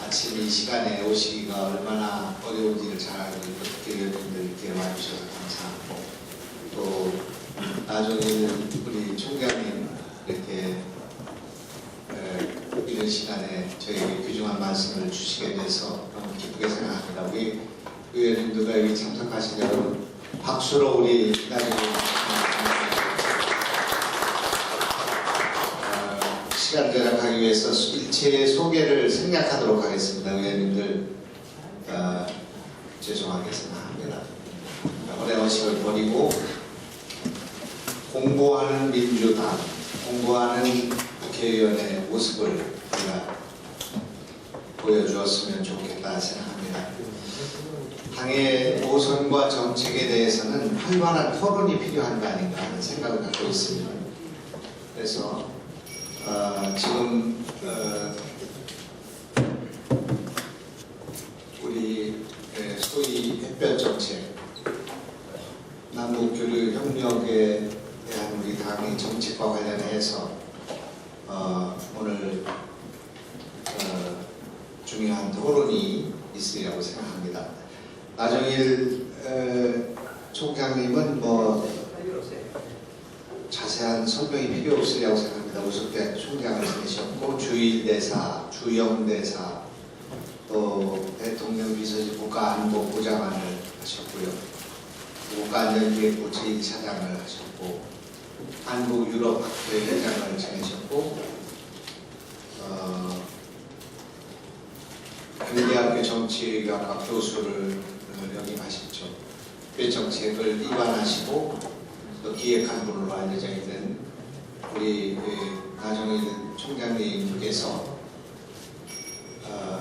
아침 이 시간에 오시기가 얼마나 어려운지를 잘 알고 어떻게 여러분들께 와주셔서 감사하고, 또 나중에는 우리 총장님 이렇게 이런 시간에 저에게 귀중한 말씀을 주시게 돼서 너무 기쁘게 생각합니다. 우리 의원님들과 여기 참석하신 여러분, 박수로 우리 나중에 시간 절약하기 위해서 일체의 소개를 생략하도록 하겠습니다. 의원님들 죄송하게 생각합니다. 어려워식을 버리고 공부하는 민주당, 공부하는 국회의원의 모습을 우리가 보여주었으면 좋겠다 생각합니다. 당의 노선과 정책에 대해서는 활발한 토론이 필요한 거 아닌가 하는 생각을 갖고 있습니다. 그래서 지금 우리 소위 햇볕 정책, 남북교류 협력에 대한 우리 당의 정책과 관련해서 오늘 중요한 토론이 있으리라고 생각합니다. 나정일 총장님은 자세한 설명이 필요 없으리라고 생각합니다. 우석대 총장을 지내셨고 주일대사, 주영대사, 또 대통령 비서실 국가안보부장관을 하셨고요. 국가안전기획부 제1차장을 하셨고, 한국유럽학회 회장을 지내셨고, 경대학교 정치외교학과 교수를 역임하셨죠. 그 정책을 입안하시고 또 기획한 분으로 알려져 있는 우리 나정일 총장님께서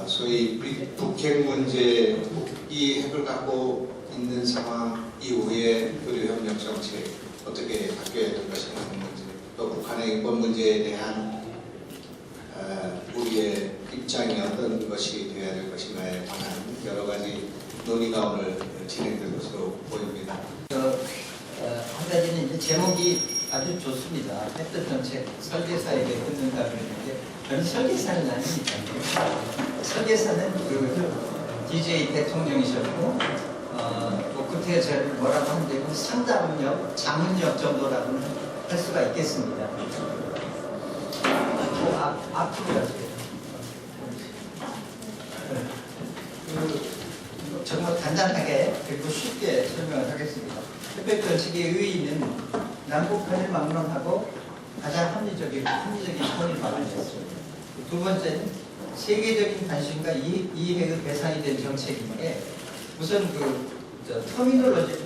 소위 북핵 문제, 이 핵을 갖고 있는 상황 이후에 교류협력 정책 어떻게 바뀌어야 될 것인가 하는 문제, 또 북한의 인권 문제에 대한 우리의 입장이 어떤 것이 되어야 될 것인가에 관한 여러 가지 논의가 오늘 진행될 것으로 보입니다. 한 가지는 이제 제목이 아주 좋습니다. 햇볕 정책 설계사에게 듣는다 그랬는데, 저는 설계사는 아닙니다. 설계사는 그 DJ 대통령이셨고, 또 그때 제가 뭐라고 하는데 상담력, 자문력 정도라고는 할 수가 있겠습니다. 앞으로 가세요. 정말 간단하게 그리고 쉽게 설명을 하겠습니다. 햇볕 정책의 의의는 남북한을 막론하고 가장 합리적인 선을 마련했습니다. 두 번째는 세계적인 관심과 이해의 대상이 된 정책인데, 우선 터미놀로지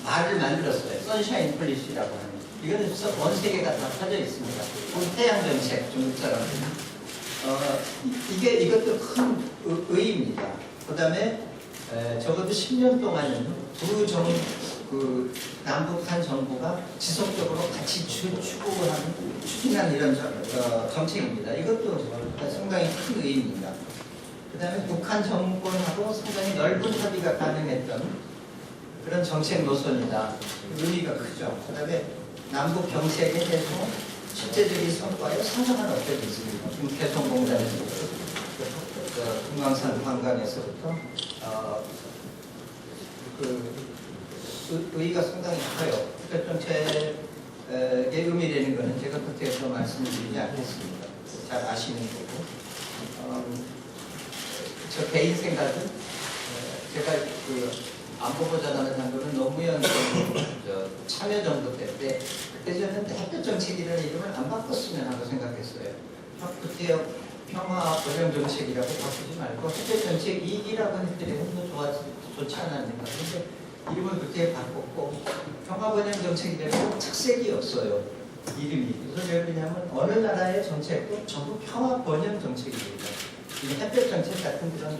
말을 만들었어요. 선샤인 폴리시라고 하는. 이거는 전 세계가 다 퍼져 있습니다. 태양 정책 중국처럼. 이것도 큰 의의입니다. 그 다음에 적어도 10년 동안은 남북한 정부가 지속적으로 같이 추진한 이런 정책입니다. 이것도 상당히 큰 의의입니다. 그 다음에 북한 정권하고 상당히 넓은 합의가 가능했던 그런 정책 노선이다. 의미가 크죠. 그 다음에 남북 경색에 대해서 실제적인 성과에 상당한 업적이 있습니다. 김태성공단에서 금강산 관광에서부터 의의가 상당히 커요. 햇볕 정책의 의미되는 것은 제가 그때서 말씀을 드리지 않겠습니다. 잘 아시는 거고. 저 개인 생각은 제가 안보보좌관을 한 거는 노무현 참여정부 때인데, 그때 저는 햇볕 정책이라는 이름을 안 바꿨으면 하고 생각했어요. 그때 평화 번영 정책이라고 바꾸지 말고 햇볕 정책 2기라고 했더니 더 좋지 않았는가. 근데 이름을 그때 바꿨고, 평화 번영 정책이라고 착색이 없어요. 이름이. 그래서 왜 그러냐면 어느 나라의 정책도 전부 평화 번영 정책입니다. 이 햇볕 정책 같은 그런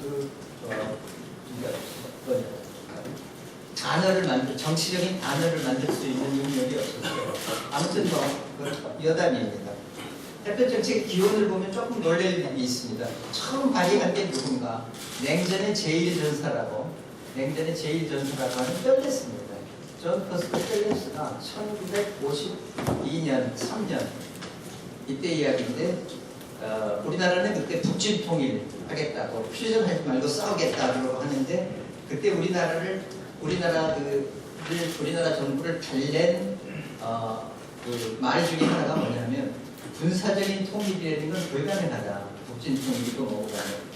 정치적인 단어를 만들 수 있는 능력이 없었어요. 아무튼 여담입니다. 햇볕 정책의 기원을 보면 조금 놀랄 일이 있습니다. 처음 발의한 게 누군가? 냉전의 제1전사라고 하는 펠레스입니다. 존 퍼스트 펠레스가 1952년, 3년 이때 이야기인데, 우리나라는 그때 북진 통일하겠다고 퓨전하지 말고 싸우겠다고 하는데 그때 우리나라 정부를 달랜 그 말 중에 하나가 뭐냐면 군사적인 통일이라는 건 불가능하다. 북진 통일이고 뭐고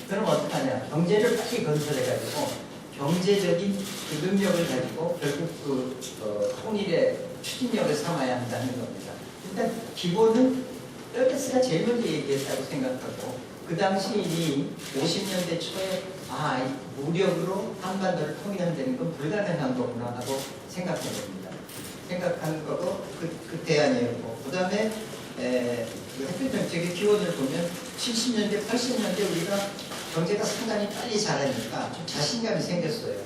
그럼 어떡하냐? 경제를 빨리 건설해가지고 경제적인 그 능력을 가지고 결국 통일의 추진력을 삼아야 한다는 겁니다. 일단 기본은 뼈베스가 제일 먼저 얘기했다고 생각하고 그 당시 이미 50년대 초에 무력으로 한반도를 통일한다는 건 불가능한 거구나 하고 생각한 겁니다. 생각한 거고 그 대안이었고 그 다음에 햇볕 정책의 기원을 보면 70년대, 80년대 우리가 경제가 상당히 빨리 자라니까 좀 자신감이 생겼어요.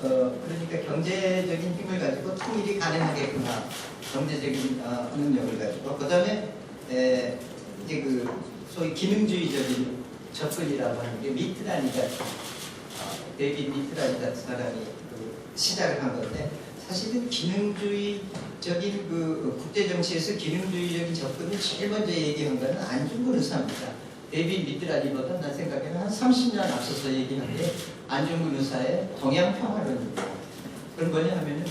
그러니까 경제적인 힘을 가지고 통일이 가능하겠구나. 경제적인 능력을 가지고. 그 다음에 이제 그 소위 기능주의적인 접근이라고 하는 게 미트라니 같은 데이빗 미트라니 같은 사람이 시작을 한 건데 사실은 기능주의적인 그 국제정치에서 기능주의적인 접근을 제일 먼저 얘기한 거는 안중근 의사입니다. 데이빗 미트라니보다 난 생각에는 한 30년 앞서서 얘기한 게 안중근 의사의 동양평화론입니다. 그건 뭐냐 하면은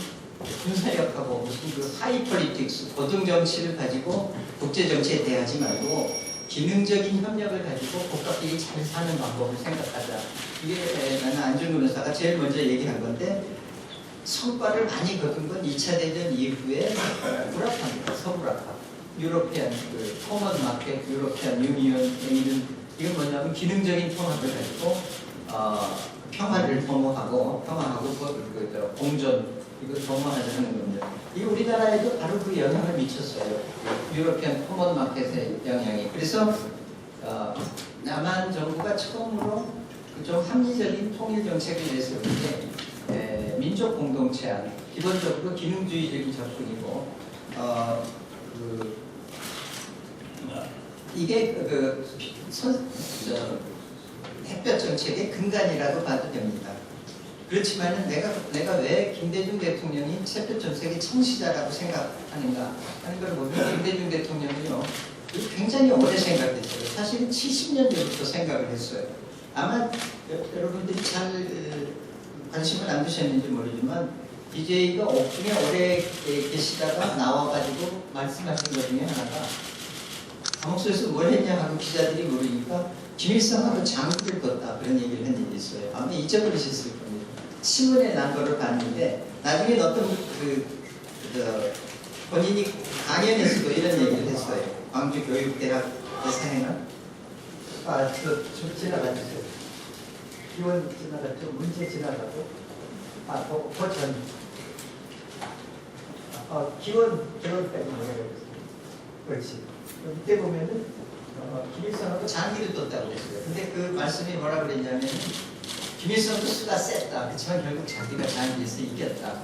군사력하고 무슨 그 하이폴리틱스, 고등정치를 가지고 국제정치에 대하지 말고 기능적인 협력을 가지고 국가끼리 잘 사는 방법을 생각하자. 이게 나는 안중근 의사가 제일 먼저 얘기한 건데 성과를 많이 거둔 건 2차 대전 이후에 불합화입니다. 서불합화. 유로피안 그 코먼 마켓, 유로피안 유니언 이건 뭐냐면 기능적인 통합을 가지고 평화를 도모하고 공존 이걸 도모하자는 겁니다. 이 우리나라에도 바로 그 영향을 미쳤어요. 유로피안 코먼 마켓의 영향이. 그래서 남한 정부가 처음으로 좀 합리적인 통일 정책을 내세울 때 민족 공동체 안 기본적으로 기능주의적인 접근이고 이게 햇볕 정책의 근간이라고 봐도 됩니다. 그렇지만은 내가 왜 김대중 대통령이 햇볕 정책의 창시자라고 생각하는가 하는 걸 보면 김대중 대통령이요 굉장히 오래 생각했어요. 사실은 70년대부터 생각을 했어요. 아마 여러분들이 잘 관심을 안 두셨는지 모르지만 DJ가 옥중에 오래 계시다가 나와가지고 말씀하신 것 중에 하나가 감옥소에서 뭘 했냐 하고 기자들이 물으니까 김일성하고 장기를 뒀다 그런 얘기를 한 적이 있어요. 아마 잊어버리셨을 겁니다. 신문에 난 거를 봤는데 나중에 어떤 본인이 강연에서도 이런 얘기를 했어요. 광주교육대학 대사회는 좀 지나가주세요. 기원 지나갔죠. 문제 지나가고 고천 기원까지 뭐라고 그렇지. 밑에 보면은 김일성하고 장기를 뒀다고 했어요. 근데 그 말씀이 뭐라 그랬냐면 김일성도 수가 셌다. 그렇지만 결국 자기가 장기에서 이겼다.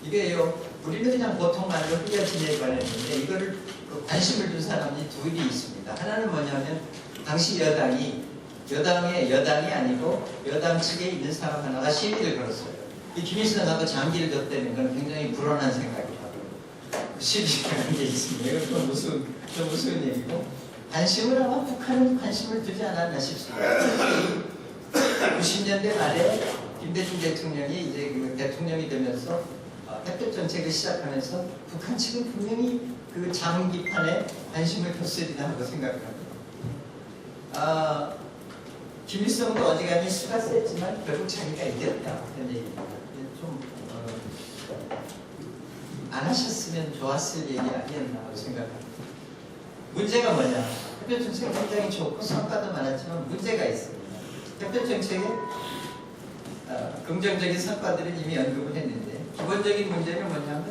이게요. 우리는 그냥 보통 말로 흘려지내 관했는데 이거를 관심을 둔 사람이 둘이 있습니다. 하나는 뭐냐면 당시 여당이 아니고 여당 측에 있는 사람 하나가 시위를 걸었어요. 이 김일성하고 장기를 뒀다는 건 굉장히 불안한 생각이라고. 시비라는 게 있습니다. 이건 무슨 얘기고 관심을 아마 북한은 관심을 두지 않았나 싶습니다. 90년대 말에 김대중 대통령이 이제 그 대통령이 되면서 햇볕 정책을 시작하면서 북한 측은 분명히 그 장기판에 관심을 뒀으리라 하고 생각을 합니다. 김일성도 어지간히 수가 셌지만 결국 자기가 이겼다 그런 얘기입니다. 좀 안 하셨으면 좋았을 얘기 아니었나 하고 생각합니다. 문제가 뭐냐? 햇볕 정책 굉장히 좋고 성과도 많았지만 문제가 있습니다. 햇볕 정책의 긍정적인 성과들은 이미 언급을 했는데 기본적인 문제는 뭐냐면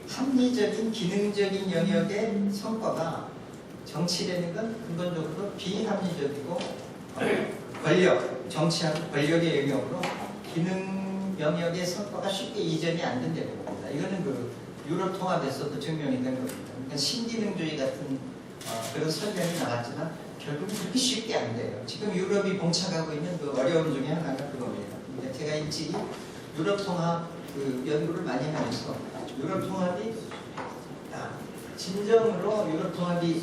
합리적인 기능적인 영역의 성과가 정치라는 건 근본적으로 비합리적이고 정치하고 권력의 영역으로 기능 영역의 성과가 쉽게 이전이 안 된다는 겁니다. 이거는 그 유럽 통합에서도 증명이 된 겁니다. 그러니까 신기능주의 같은 그런 설명이 나왔지만 결국 그렇게 쉽게 안 돼요. 지금 유럽이 봉착하고 있는 그 어려움 중에 하나가 그겁니다. 그러니까 제가 일찍이 유럽 통합 그 연구를 많이 하면서 유럽 통합이 진정으로 유럽 통합이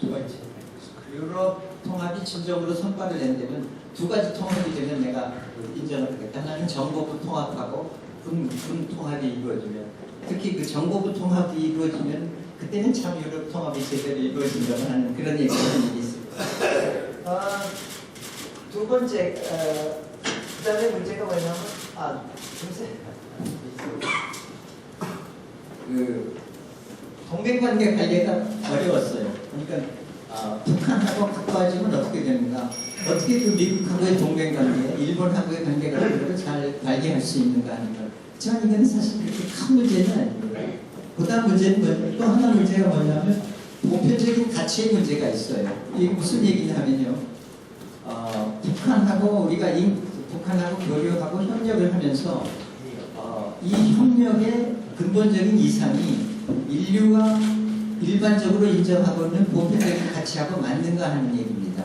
두 번째, 유럽 통합이 진정으로 성과를 낸다면 두 가지 통합이 되면 내가 인정을 하겠다. 하나는 정보부 통합하고 군 통합이 이루어지면, 특히 그 정보부 통합이 이루어지면 그때는 참 유럽 통합이 제대로 이루어진다고 하는 그런 얘기 있습니다. 두 번째, 그 다음에 문제가 뭐냐면, 그 동맹관계 관리가 어려웠어요. 그러니까 북한하고 가까워지면 어떻게 됩니까? 어떻게 그 미국하고의 동맹관계, 일본하고의 관계 같은 것을 잘 관리할 수 있는가 하는 것. 저는 이건 사실 그렇게 큰 문제는 아니고요. 그 다음 문제는 또 하나 문제가 뭐냐면 보편적인 가치의 문제가 있어요. 이게 무슨 얘기냐면요. 북한하고 우리가 북한하고 교류하고 협력을 하면서 이 협력의 근본적인 이상이 인류가 일반적으로 인정하고 있는 보편적인 가치하고 맞는가 하는 얘기입니다.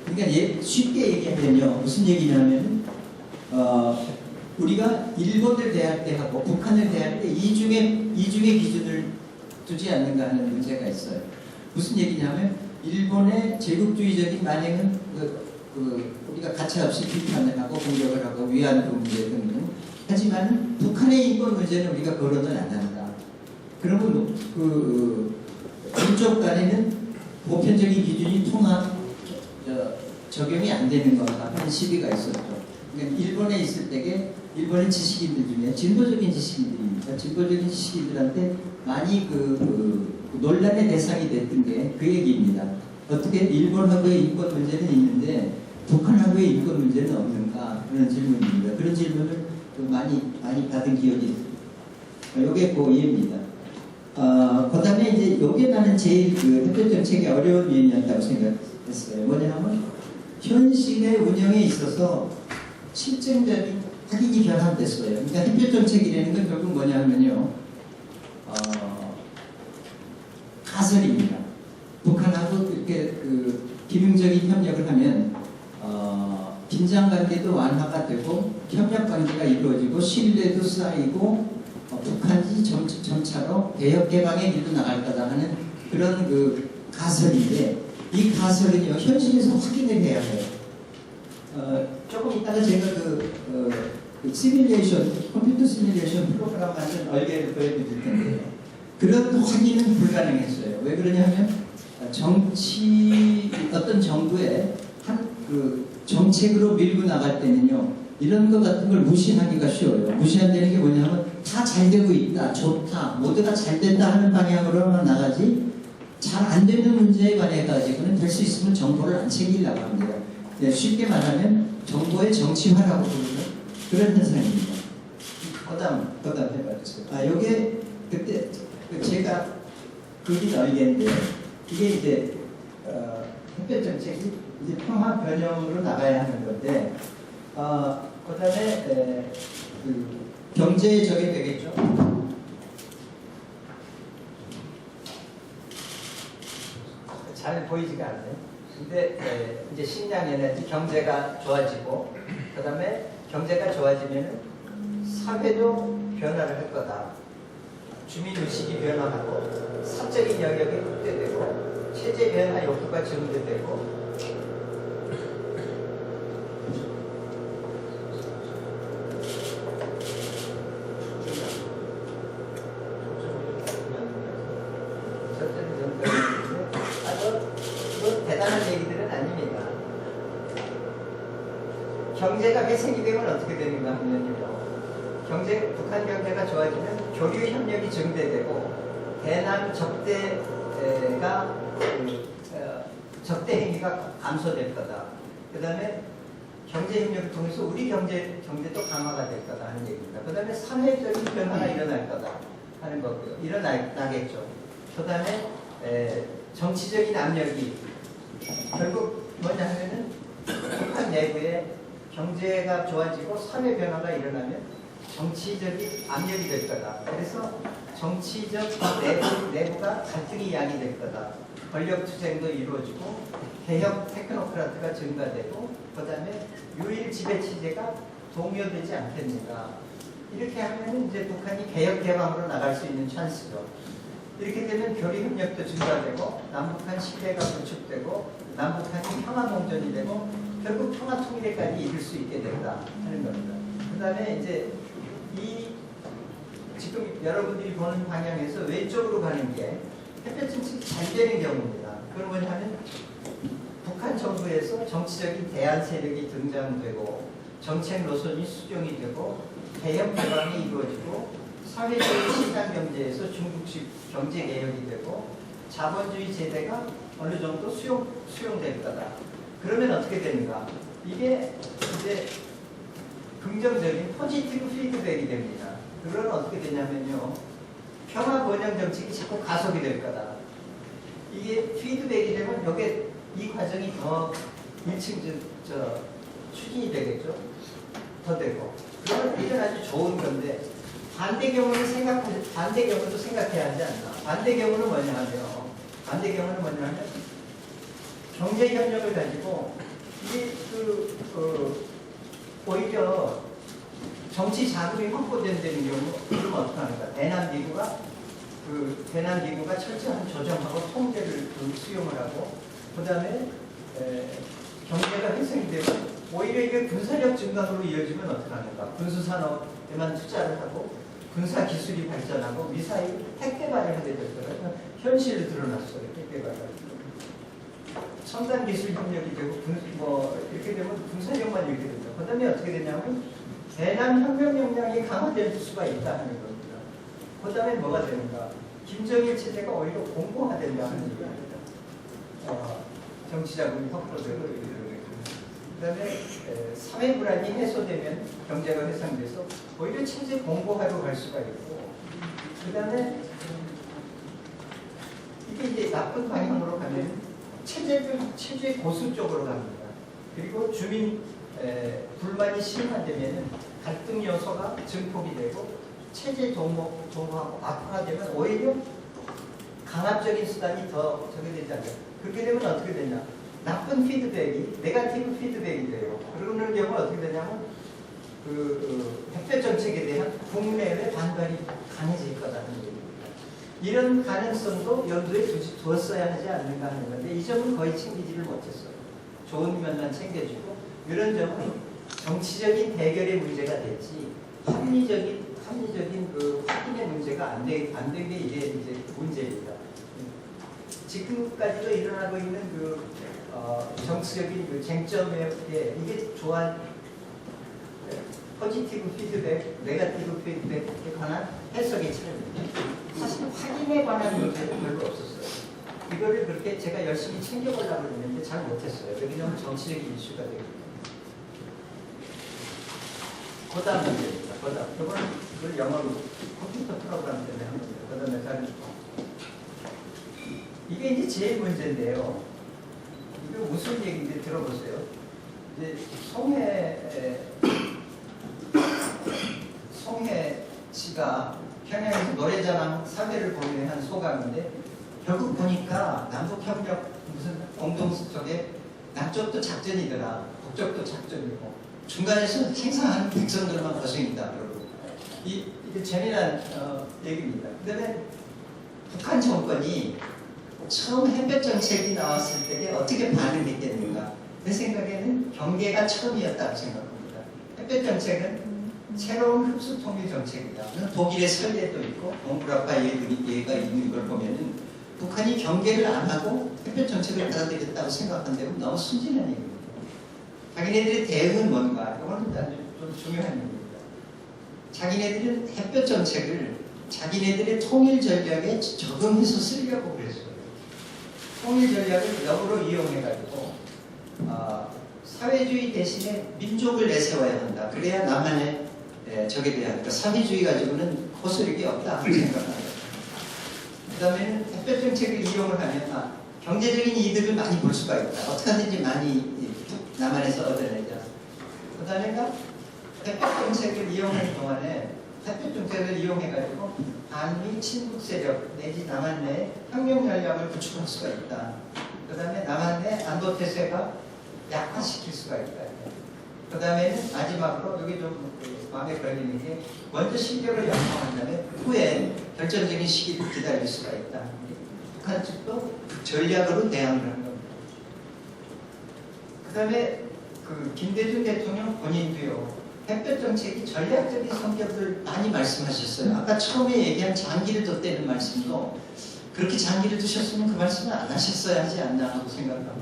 그러니까 쉽게 얘기하면요. 무슨 얘기냐면 우리가 일본을 대할 때 하고 북한을 대할 때 이중의 기준을 두지 않는가 하는 문제가 있어요. 무슨 얘기냐면 일본의 제국주의적인 만행은 우리가 가차없이 비판을 하고 공격을 하고 위안부 문제 등등. 하지만 북한의 인권 문제는 우리가 거론을 안 한다. 그러면 양쪽 간에는 보편적인 기준이 적용이 안 되는 건가 하는 시비가 있었죠. 그러니까 일본에 있을 때에 일본의 지식인들 중에 진보적인 지식인들입니다. 진보적인 지식인들한테 많이 논란의 대상이 됐던 게 그 얘기입니다. 어떻게 일본하고의 인권 문제는 있는데 북한하고의 인권 문제는 없는가 그런 질문입니다. 그런 질문을 많이 받은 기억이 있습니다. 이게 그 이해입니다. 그 다음에 이제 요게 나는 제일 햇볕 정책의 어려운 면이었다고 생각했어요. 뭐냐면 현실의 운영에 있어서 실증적인 확인이 결함됐어요. 그러니까 햇볕 정책이라는 건 결국 뭐냐면요. 가설입니다. 북한하고 이렇게 기능적인 협력을 하면 긴장 관계도 완화가 되고 협력 관계가 이루어지고 신뢰도 쌓이고 북한이 점차로 개혁 개방의 길로 나갈 거다 하는 그런 가설인데 이 가설은요 현실에서 확인을 해야 해요. 조금 이따가 제가 시뮬레이션 컴퓨터 시뮬레이션 프로그램 만든 얼개를 보여드릴 텐데 그런 확인은 불가능했어요. 왜 그러냐면 어떤 정부의 정책으로 밀고 나갈 때는요 이런 것 같은 걸 무시하기가 쉬워요. 무시한다는 게 뭐냐면 다 잘 되고 있다, 좋다, 모두가 잘 된다 하는 방향으로만 나가지 잘 안 되는 문제에 관해 가지고는 될 수 있으면 정보를 안 챙기려고 합니다. 쉽게 말하면 정보의 정치화라고 부르는 그런 현상입니다. 그다음 해봐주세요. 요게 그때 제가 그린 얼개인데 이게 이제 햇볕 정책이 이제 평화 변형으로 나가야 하는 건데 그다음에 경제에 적용되겠죠. 잘 보이지가 않네요. 근데 이제 식량 에너지 경제가 좋아지고 그다음에 경제가 좋아지면은 사회도 변화를 할 거다. 주민 의식이 변화하고 사적인 영역이 확대되고 체제 변화 욕구가 증대되고 대단한 얘기들은 아닙니다. 경제가 회생이 되면 어떻게 되는가 하면요. 북한 경제가 좋아지면 교류 협력이 증대되고 대남 적대 행위가 감소될 거다. 그 다음에 경제 협력을 통해서 우리 경제도 강화가 될 거다 하는 얘기입니다. 그 다음에 사회적인 변화가 일어날 거다 하는 거고요. 일어나겠죠. 그 다음에 정치적인 압력이 결국 뭐냐 하면은 북한 내부에 경제가 좋아지고 사회 변화가 일어나면 정치적인 압력이 될 거다. 그래서 정치적 내부가 갈등이 야기될 거다. 권력 투쟁도 이루어지고 개혁 테크노크라트가 증가되고 그 다음에 유일 지배체제가 동요되지 않겠는가. 이렇게 하면 이제 북한이 개혁 개방으로 나갈 수 있는 찬스죠. 이렇게 되면 교류 협력도 증가되고 남북한 신뢰가 구축되고 남북한이 평화 공존이 되고 결국 평화 통일에까지 이룰 수 있게 된다 하는 겁니다. 그 다음에 이제 이 지금 여러분들이 보는 방향에서 왼쪽으로 가는 게 햇볕 정책이 잘 되는 경우입니다. 그건 뭐냐면 북한 정부에서 정치적인 대안 세력이 등장되고 정책 노선이 수정이 되고 개혁 개방이 이루어지고 사회주의 시장 경제에서 중국식 경제 개혁이 되고 자본주의 제도가 어느 정도 수용될 거다. 그러면 어떻게 되는가? 이게 이제 긍정적인 포지티브 피드백이 됩니다. 그건 어떻게 되냐면요. 평화 번영 정책이 자꾸 가속이 될 거다. 이게 피드백이 되면 여기에 이 과정이 더 1층 추진이 되겠죠. 더 되고. 그러면 이건 아주 좋은 건데 반대 경우도 생각해야 하지 않나. 반대 경우는 뭐냐면 경제 협력을 가지고 이게 오히려 정치 자금이 확보된다는 경우 그러면 어떻게 하는가? 대남 기구가 철저한 조정하고 통제를 수용을 하고 그 다음에 경제가 훼손이 되면 오히려 이게 군사력 증강으로 이어지면 어떻게 하는가? 군수산업에만 투자를 하고 군사 기술이 발전하고 미사일 핵 개발을 하게 될 거라서 현실을 드러났어요. 핵 개발을. 첨단 기술 협력이 되고 이렇게 되면 군사력만 이렇게 됩니다. 그 다음에 어떻게 되냐면 대남 혁명 역량이 강화될 수가 있다 하는 겁니다. 그 다음에 뭐가 되는가? 김정일 체제가 오히려 공고화된다 하는 얘기입니다. 정치 자금이 확보되고 그 다음에 사회 불안이 해소되면 경제가 회상돼서 오히려 체제 공고화로 갈 수가 있고 그 다음에 이게 이제 나쁜 방향으로 가면 체제 고수 쪽으로 갑니다. 그리고 주민 불만이 심화되면 갈등 요소가 증폭이 되고 체제 도모하고 악화되면 오히려 강압적인 수단이 더 저게 되지 않아요. 그렇게 되면 어떻게 되냐? 나쁜 피드백이 네거티브 피드백이 돼요. 그러는 경우는 어떻게 되냐면 햇볕 정책에 대한 국내외 반발이 강해질 거다는 얘기입니다. 이런 가능성도 염두에 두었어야 하지 않는가 하는 건데 이 점은 거의 챙기지를 못했어요. 좋은 면만 챙겨주고 이런 점은 정치적인 대결의 문제가 됐지 합리적인 확인의 문제가 안 된 게 이게 이제 문제입니다. 지금까지도 일어나고 있는 정치적인 쟁점에 이게 포지티브 피드백, 네거티브 피드백에 관한 해석이 차이입니다. 사실 확인에 관한 문제는 별로 없었어요. 이거를 그렇게 제가 열심히 챙겨보려고 했는데 잘 못했어요. 여기는 정치적인 이슈가 되거든요. 고단 문제입니다. 고단. 그걸 영어로 컴퓨터 프로그램 때문에 한 겁니다. 고단 다른 이게 이제 제일 문제인데요. 이게 무슨 얘기인지 들어보세요. 이제 송혜 씨가 평양에서 노래자랑 사회를 보유해 한 소감인데 결국 보니까 남북협력 무슨 공동수 쪽에 남쪽도 작전이더라. 북쪽도 작전이고 중간에서 행사하는 백성들만 고생이다. 이게 재미난 얘기입니다. 그 다음에 북한 정권이 처음 햇볕 정책이 나왔을 때 어떻게 반응했겠는가? 내 생각에는 경계가 처음이었다고 생각합니다. 햇볕 정책은 새로운 흡수 통일 정책이다. 독일의 선례도 있고 몽블라파 예가 있는 걸 보면은 북한이 경계를 안 하고 햇볕 정책을 받아들였다고 생각한다면 너무 순진한 얘기입니다. 자기네들의 대응은 뭔가? 이거는 아주 좀 중요한 얘기입니다. 자기네들은 햇볕 정책을 자기네들의 통일 전략에 적응해서 쓰려고 그랬어요. 통일 전략을 역으로 이용해가지고 사회주의 대신에 민족을 내세워야 한다. 그래야 나만의 적에 대한 그러니까 사회주의 가지고는 호소력이 없다 생각합니다. 그 다음에는 햇볕 정책을 이용을 하면 경제적인 이득을 많이 볼 수가 있다. 어떻게 하든지 많이 남한에서 얻어내자. 그 다음에 햇볕 정책을 이용하는 동안에 햇볕 정책을 이용해가지고 반미 친북 세력 내지 남한 내 혁명 전략을 구축할 수가 있다. 그 다음에 남한 내 안보 태세가 약화시킬 수가 있다. 그 다음에는 마지막으로 여기 좀 마음에 걸리는 게 먼저 실력을 양성한 다음에 후에 결정적인 시기를 기다릴 수가 있다. 북한 측도 전략으로 대응을 한 겁니다. 그 다음에 그 김대중 대통령 본인도요, 햇볕 정책이 전략적인 성격을 많이 말씀하셨어요. 아까 처음에 얘기한 장기를 뒀다는 말씀도 그렇게 장기를 두셨으면 그 말씀을 안 하셨어야 하지 않나 하고 생각하고,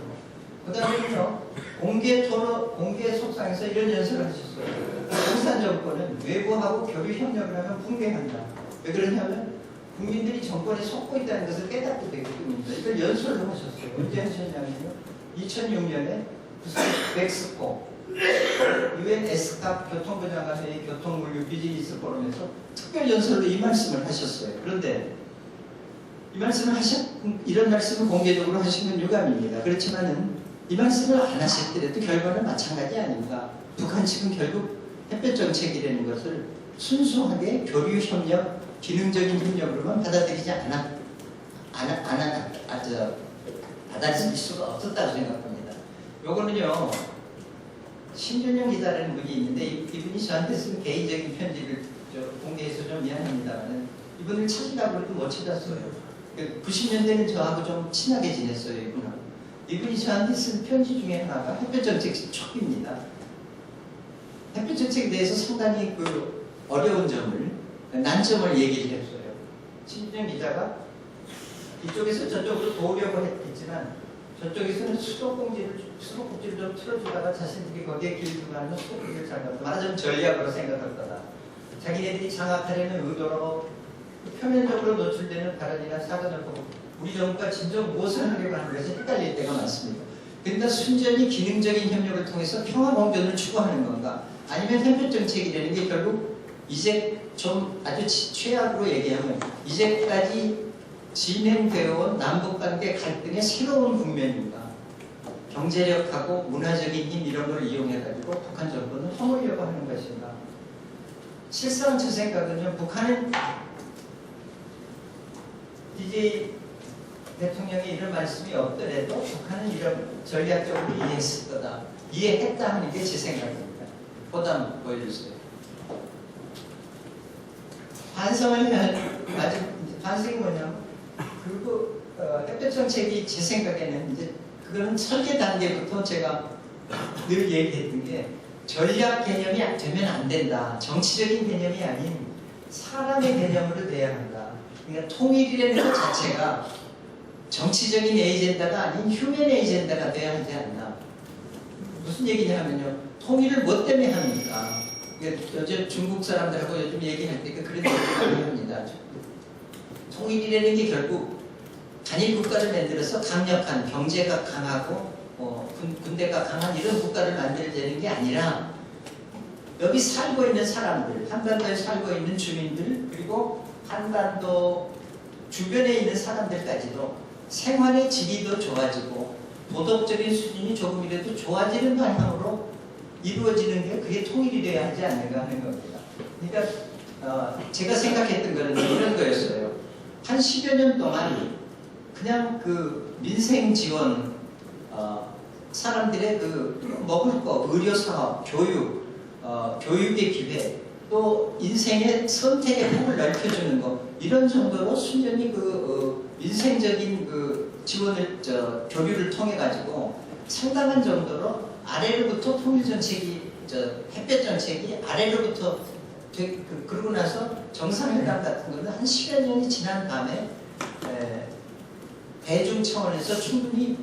그 다음에는요, 공개 토론, 공개 속상에서 이런 연설을 하셨어요. 공산 정권은 외부하고 교류 협력을 하면 붕괴한다. 왜 그러냐면 국민들이 정권에 속고 있다는 것을 깨닫게 되기 때문입니다. 이걸 연설을 하셨어요. 언제 하셨냐면요, 2006년에 무슨 멕시코 UN 에스캅 교통부 장관의 교통물류 비즈니스 포럼에서 특별 연설로 이 말씀을 하셨어요. 그런데 이 말씀을 이런 말씀을 공개적으로 하신 건 유감입니다. 그렇지만은 이 말씀을 안 하셨더라도 결과는 마찬가지 아닌가. 북한 측은 결국 햇볕 정책이라는 것을 순수하게 교류 협력, 기능적인 협력으로만 받아들이지 받아들일 수가 없었다고 생각합니다. 요거는요, 신준영 기자라는 분이 있는데 이분이 저한테 쓴 개인적인 편지를 공개해서 좀 미안합니다만 이분을 찾으려고 해도 못 찾았어요. 90년대는 저하고 좀 친하게 지냈어요, 이분하고. 이분이 저한테 쓴 편지 중에 하나가 햇볕정책 초기입니다. 햇볕정책에 대해서 상당히 그 어려운 점을, 난점을 얘기를 했어요. 신준영 기자가 이쪽에서 저쪽으로 도우려고 했지만 저쪽에서는 수도꼭지를 좀 틀어주다가 자신들이 거기에 길들여가는 수도꼭지를 장악한다. 말하자면 전략으로 생각할 거다. 자기네들이 장악하려는 의도로 표면적으로 노출되는 발언이나 사전을 보고 우리 정부가 진정 무엇을 하려고 하는 것이 헷갈릴 때가 많습니다. 그러니까 순전히 기능적인 협력을 통해서 평화공존을 추구하는 건가, 아니면 햇볕 정책이라는 게 결국 이제 좀 아주 최악으로 얘기하면 이제까지 진행되어 온 남북관계 갈등의 새로운 국면인가, 경제력하고 문화적인 힘 이런 걸 이용해가지고 북한 정부는 허물려고 하는 것인가. 실상 제 생각은요, 북한은 DJ 대통령이 이런 말씀이 없더라도 북한은 이런 전략적으로 이해했을 거다, 이해했다 하는 게 제 생각입니다. 보담 보여주세요. 반성이 뭐냐면 그리고 햇볕 정책이 제 생각에는 이제 그거는 설계 단계부터 제가 늘 얘기했던 게 전략 개념이 되면 안 된다. 정치적인 개념이 아닌 사람의 개념으로 돼야 한다. 그러니까 통일이라는 것 자체가 정치적인 에이젠다가 아닌 휴먼 에이젠다가 돼야 하지 않나. 무슨 얘기냐면요, 통일을 뭐 때문에 합니까? 요즘 중국 사람들하고 요즘 얘기할 때 그런 얘기를 많이 합니다. 통일이라는 게 결국 단일 국가를 만들어서 강력한, 경제가 강하고 군대가 강한 이런 국가를 만들자는 게 아니라 여기 살고 있는 사람들, 한반도에 살고 있는 주민들, 그리고 한반도 주변에 있는 사람들까지도 생활의 질이 더 좋아지고 도덕적인 수준이 조금이라도 좋아지는 방향으로 이루어지는 게 그게 통일이 돼야 하지 않는가 하는 겁니다. 그러니까 제가 생각했던 거는 이런 거였어요. 한 10여 년 동안 그냥 그 민생 지원, 사람들의 그 먹을 거, 의료 사업, 교육, 교육의 기회, 또 인생의 선택의 폭을 넓혀주는 거, 이런 정도로 순전히 민생적인 그 지원을, 교류를 통해 가지고 상당한 정도로 아래로부터 통일 정책이, 햇볕 정책이 아래로부터 그러고 나서 정상회담 같은 거는 한 10여 년이 지난 다음에 대중 차원에서 충분히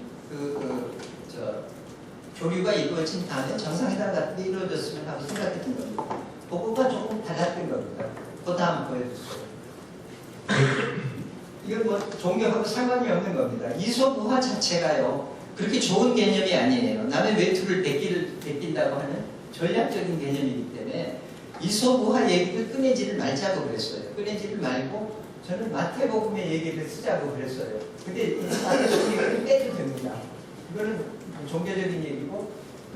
교류가 이루어진 다음에 정상회담 같은 게 이루어졌으면 하고 생각했던 겁니다. 그거가 조금 달랐던 겁니다. 그 다음 보여주세요. 이건 뭐 종교하고 상관이 없는 겁니다. 이소부화 자체가요, 그렇게 좋은 개념이 아니에요. 남의 외투를 베낀다고 하는 전략적인 개념이기 때문에 이소부화 얘기를 꺼내지를 말자고 그랬어요. 꺼내지를 말고 저는 마태복음의 얘기를 쓰자고 그랬어요. 근데 이 마태복음 얘기를 빼도 됩니다. 이거는 종교적인 얘기고,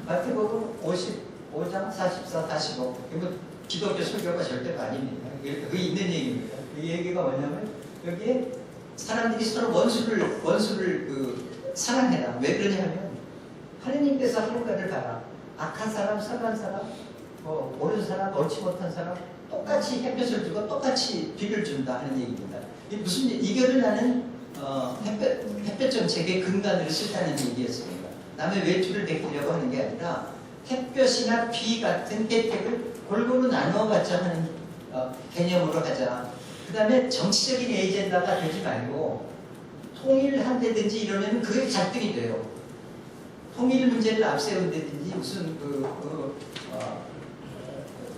마태복음 55장 44, 45, 이거 기독교 설교가 절대가 아닙니다. 그게 있는 얘기입니다. 이 얘기가 뭐냐면 여기에 사람들이 서로 원수를 사랑해라. 왜 그러냐면 하느님께서 하늘가를 봐라. 악한 사람, 선한 사람, 뭐 옳은 사람, 옳지 못한 사람 똑같이 햇볕을 주고 똑같이 비를 준다 하는 얘기입니다. 이 무슨 이거를 나는 햇볕 정책의 근간으로 쓰다는 얘기였습니다. 남의 외투를 베끼려고 하는 게 아니라 햇볕이나 비 같은 혜택을 골고루 나눠받자 하는 개념으로 하자. 그 다음에 정치적인 에이젠다가 되지 말고 통일한다든지 이러면 그게 갈등이 돼요. 통일 문제를 앞세운다든지 무슨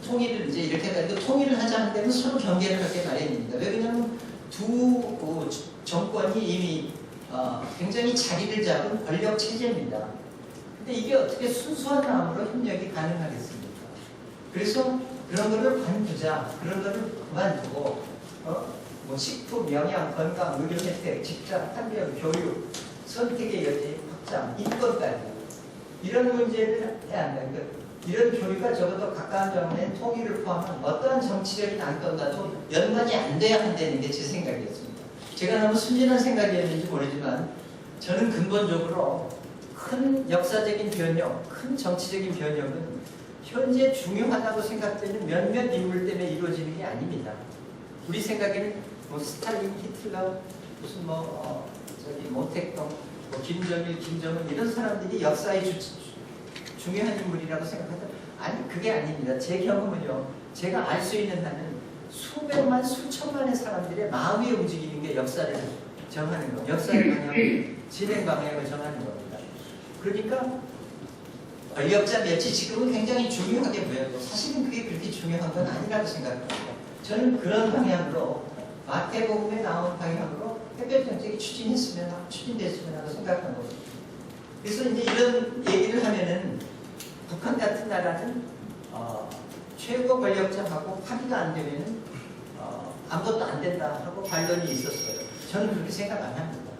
통일을 이제 이렇게 해가지고 통일을 하자 하는 데는 서로 경계를 하게 마련입니다. 왜 그러냐면 두 정권이 이미 굉장히 자리를 잡은 권력 체제입니다. 근데 이게 어떻게 순수한 마음으로 협력이 가능하겠습니까? 그래서 그런 거를 관두자, 그런 거를 그만두고 뭐 식품, 영양, 건강, 의료 혜택, 직장, 환경, 교육, 선택의 여지 확장, 인권까지 이런 문제를 해야 한다. 이런 교류가 적어도 가까운 장래에 통일을 포함한 어떠한 정치적인 안건과도 연관이 안 돼야 한다는 게 제 생각이었습니다. 제가 너무 순진한 생각이었는지 모르지만 저는 근본적으로 큰 역사적인 변형, 큰 정치적인 변형은 현재 중요하다고 생각되는 몇몇 인물 때문에 이루어지는 게 아닙니다. 우리 생각에는 뭐 스탈린, 히틀러, 무슨 모택동, 김정일, 김정은 이런 사람들이 역사의 중요한 인물이라고 생각하죠. 아니 그게 아닙니다. 제 경험은요. 제가 알 수 있는 한은 수백만, 수천만의 사람들의 마음이 움직이는 게 역사를 정하는 거, 역사의 방향을, 진행 방향을 정하는 겁니다. 그러니까 권력자 멸치 지금은 굉장히 중요하게 보여도 사실은 그게 그렇게 중요한 건 아니라고 생각합니다. 저는 그런 방향으로 마태복음에 나온 방향으로 햇볕 정책이 추진됐으면 하고 생각한 겁니다. 그래서 이제 이런 얘기를 하면은 북한 같은 나라는 최고 권력자하고 합의가 안 되면은 아무것도 안 된다 하고 반론이 있었어요. 저는 그렇게 생각 안 합니다.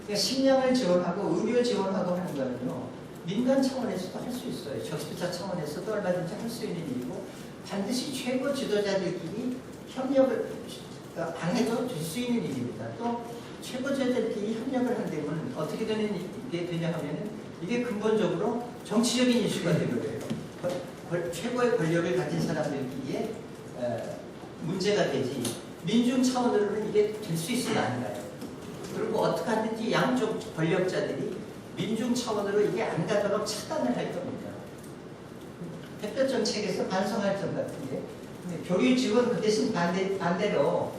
그러니까 식량을 지원하고 의료 지원하고 하는 거는요. 민간 차원에서도 할 수 있어요. 적시자 차원에서도 얼마든지 할 수 있는 일이고 반드시 최고 지도자들끼리 협력을 방해도 될 수 있는 일입니다. 또 최고 지도자들끼리 협력을 한다면 어떻게 되냐 하면은 이게 근본적으로 정치적인 이슈가 되버려요. 최고의 권력을 가진 사람들끼리의 문제가 되지 민중 차원으로는 이게 될 수 있을까 아닌가요? 그리고 어떻게 하든지 양쪽 권력자들이 민중 차원으로 이게 안 가도록 차단을 할 겁니다. 햇볕 정책에서 반성할 점 같은데 교류 지원 그 대신 반대로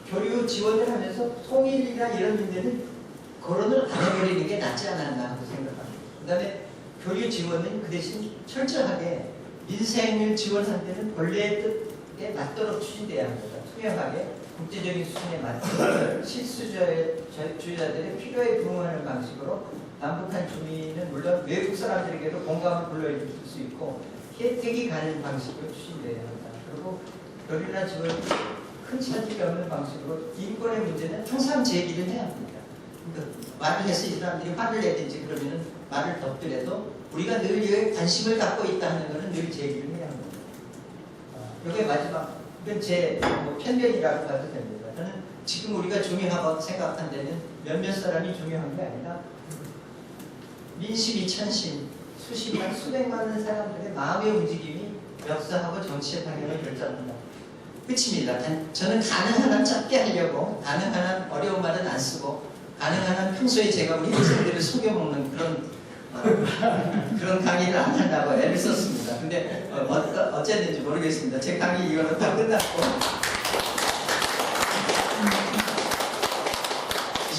교류 지원을 하면서 통일이나 이런 문제는 거론을 안 해버리는 게 낫지 않았나 하고 생각합니다. 그 다음에 교류 지원은 그 대신 철저하게 민생을 지원할 때는 본래의 뜻에 맞도록 추진돼야 합니다. 투명하게 국제적인 수준에 맞도록 실수주의자들의 필요에 부응하는 방식으로 남북한 주민은 물론 외국 사람들에게도 공감을 불러일으킬 수 있고 혜택이 가는 방식으로 추진돼야 합니다. 그리고 교류나 지원이 큰 차질이 없는 방식으로 인권의 문제는 항상 제기를 해야 합니다. 그러니까 말을 해서 이 사람들이 화를 내든지 그러면은 말을 덮더라도 우리가 늘 이에 관심을 갖고 있다 하는 것은 늘 제기를 해야 합니다. 이게 마지막, 이건 제 편견이라고 봐도 됩니다. 저는 지금 우리가 중요하고 생각한 데는 몇몇 사람이 중요한 게 아니라 민심, 이천심, 수십만, 수백만 사람들의 마음의 움직임이 역사하고 정치의 방향을 결정합니다. 끝입니다. 저는 가능한 한 짧게 하려고 가능한 한 어려운 말은 안 쓰고 가능한 한 평소에 제가 우리 학생들을 속여먹는 그런 강의를 안 한다고 애를 썼습니다. 근데 어쨌는지 모르겠습니다. 제 강의 이거는 다 끝났고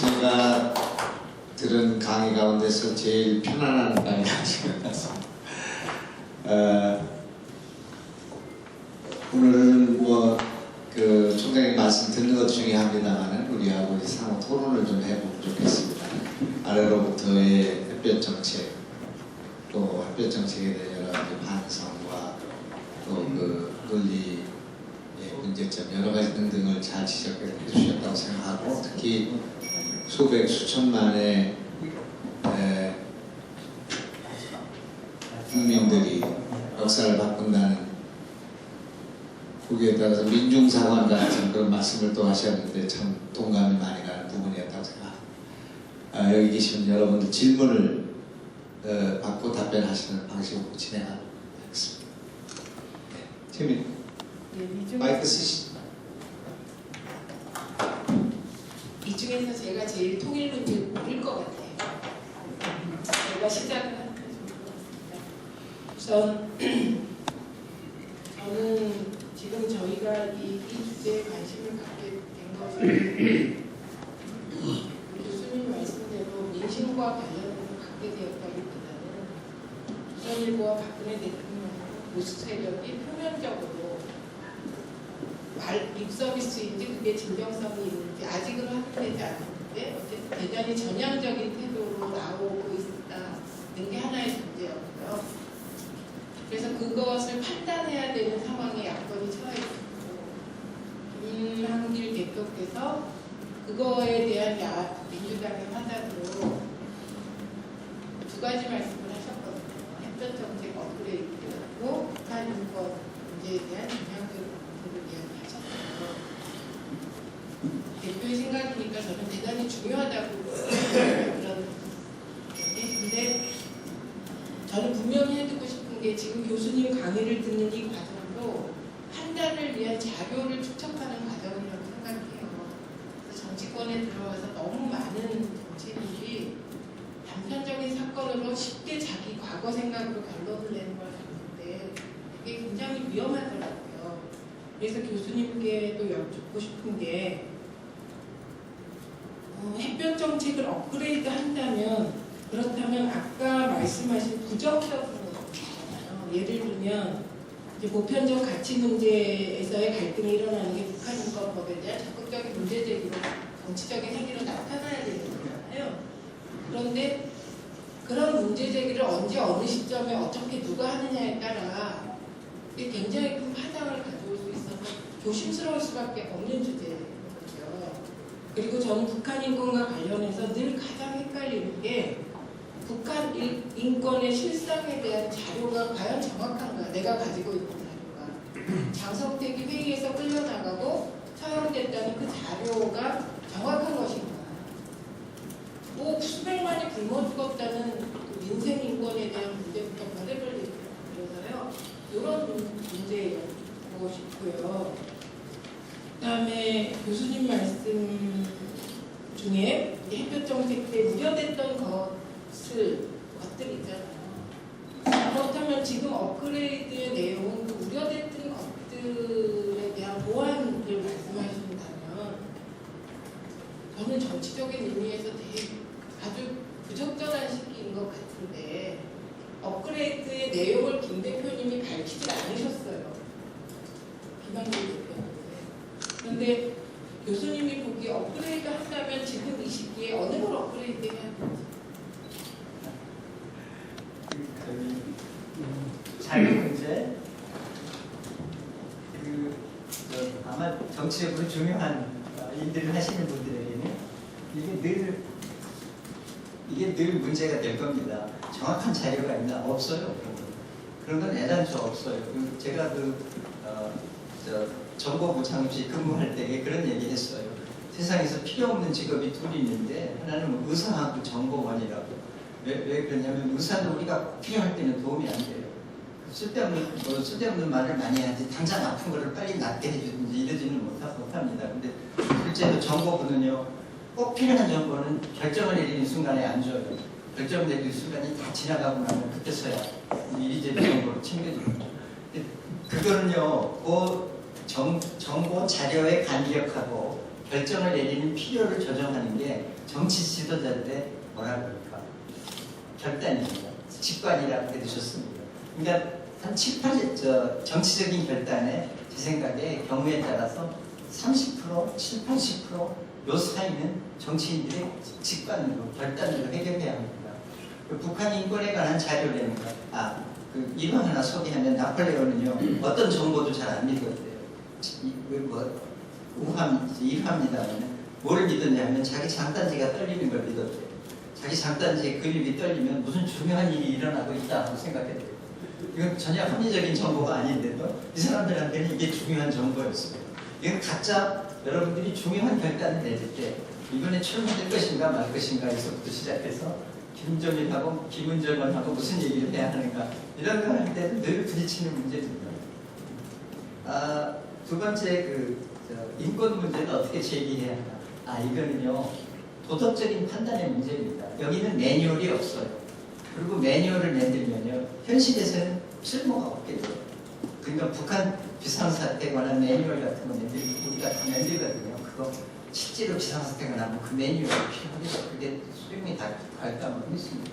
제가 들은 강의 가운데서 제일 편안한 강의가 지금 같습니다. 오늘은 그 총장님 말씀 듣는 것 중요합니다만은 우리하고 상호 토론을 좀 해보면 좋겠습니다. 아래로부터의 햇볕 정책, 또 햇볕 정책에 대한 여러 가지 반성과 또 그 논리의 문제점 여러 가지 등등을 잘 지적해 주셨다고 생각하고 특히 수백 수천만의 국민들이 역사를 바꾼다는 거기에 따라서 민중사관 같은 그런 말씀을 또 하셨는데 참 동감이 많이 가는 부분이었다고 생각합니다. 여기 계신 여러분들 질문을 받고 답변하시는 방식으로 진행하겠습니다. 지금 마이크 쓰시. 이 중에서 제가 제일 통일 문제를 모를 것 같아요. 제가 시작을 하는 우선 저는 지금 저희가 이 주제에 관심을 갖게 된 것은 교수님 말씀대로 민심과 관련해서 갖게 되었다기보다는 조선일보와 박근혜 대통령 보수 세력이 표면적으로 립서비스인지 그게 진정성이 있는지 아직은 확인되지 않았는데 어쨌든 대단히 전향적인 태도로 나오고 있다는 게 하나의 문제였고요. 그래서 그것을 판단해야 되는 상황에 야권이 처해 있고 김한길 대표께서 그거에 대한 민주당의 화답으로 두 가지 말씀을 하셨거든요. 햇볕 정책 업그레이드고 북한 인권 문제에 대한 전향적인 공부를 이야기하셨어요. 대표의 생각이니까 저는 대단히 중요하다고 그런 근데 저는 분명히 해두고 싶은 게 지금 교수님 강의를 듣는 이 과정도 판단을 위한 자료를 축적하는 과정이라고 생각해요. 그래서 정치권에 들어와서 너무 많은 정치인들이 단편적인 사건으로 쉽게 자기 과거 생각으로 결론을 내는 걸 봤는데 그게 굉장히 위험하더라고요. 그래서 교수님께도 여쭙고 싶은 게 햇볕 정책을 업그레이드 한다면 그렇다면 아까 말씀하신 부정적인 거잖아요. 예를 들면 이제 보편적 가치 문제에서의 갈등이 일어나는 게 북한 인권법에 대한 적극적인 문제 제기로 정치적인 행위로 나타나야 되는 거잖아요. 그런데 그런 문제 제기를 언제 어느 시점에 어떻게 누가 하느냐에 따라 이게 굉장히 큰 파장을 가져올 수 있어서 조심스러울 수밖에 없는 주제예요. 그리고 저는 북한 인권과 관련해서 늘 가장 헷갈리는 게 북한 인권의 실상에 대한 자료가 과연 정확한가? 내가 가지고 있는 자료가 장성택이 회의에서 끌려나가고 처형됐다는 그 자료가 정확한 것인가? 뭐 수백만이 굶어 죽었다는 그 민생 인권에 대한 문제부터 별의별 얘기가 그래서요. 이런 문제였고 싶고요. 그다음에 교수님 말씀 중에 햇볕 정책 때 우려됐던 것들 있잖아요. 그렇다면 지금 업그레이드의 내용은 그 우려됐던 것들에 대한 보완을 말씀하신다면 저는 정치적인 의미에서 되게 아주 부적절한 시기인 것 같은데 업그레이드의 내용을 김 대표님이 밝히지 않으셨어요. 김한길 대표님. 그런데 교수님이 보기에 업그레이드 한다면 지금 이 시기에 어느 걸 업그레이드 해야 되는지. 자유 문제, 아마 정치적으로 중요한 일들을 하시는 분들에게는 이게 늘 문제가 될 겁니다. 정확한 자료가 있나? 없어요. 그런 건 애당초 없어요. 제가 정보부 창업시 근무할 때 그런 얘기 했어요. 세상에서 필요 없는 직업이 둘이 있는데 하나는 의사하고 정보원이라고. 왜 그러냐면 의사는 우리가 필요할 때는 도움이 안 돼요. 쓸데없는 말을 많이 해야지 당장 아픈 거를 빨리 낫게 해주든지 이러지는 못합니다. 근데 실제로 정보부는요. 꼭 필요한 정보는 결정을 내리는 순간에 안 줘요. 결정을 내리는 순간이 다 지나가고 나면 그때서야 이리저리 정보를 챙겨줍니다. 그거는요. 정보 자료에 간격하고 결정을 내리는 필요를 조정하는 게 정치 지도자들의 뭐라 그럴까 결단입니다. 직관이라고 해주셨습니다. 그러니까 한 7, 8, 정치적인 결단에 제 생각에 경우에 따라서 30%, 7, 80% 요 사이는 정치인들의 직관으로 결단으로 해결해야 합니다. 북한 인권에 관한 자료라는 것, 이거 하나 소개하면 나폴레옹은요 어떤 정보도 잘 안 믿었대요. 일화입니다만 뭘 믿었냐면 자기 장단지가 떨리는 걸 믿었대요. 자기 장단지의 근육이 떨리면 무슨 중요한 일이 일어나고 있다고 생각했대요. 이건 전혀 합리적인 정보가 아닌데도 이 사람들한테는 이게 중요한 정보였어요. 이건 각자 여러분들이 중요한 결단을 내릴 때 이번에 출마될 것인가 말 것인가에서부터 시작해서 김정일하고 김은정은하고 무슨 얘기를 해야 하는가 이런 거 할 때도 늘 부딪히는 문제입니다. 두 번째 인권 문제는 어떻게 제기해야 하나. 이거는요 도덕적인 판단의 문제입니다. 여기는 매뉴얼이 없어요. 그리고 매뉴얼을 만들면요 현실에서는 쓸모가 없게 돼요. 그러니까 북한 비상사태에 관한 매뉴얼 같은 거 우리가 다 만들거든요. 그거 실제로 비상사태가 나면 그 매뉴얼이 필요하겠죠. 그게 수용이 갈까 뭐 했습니다.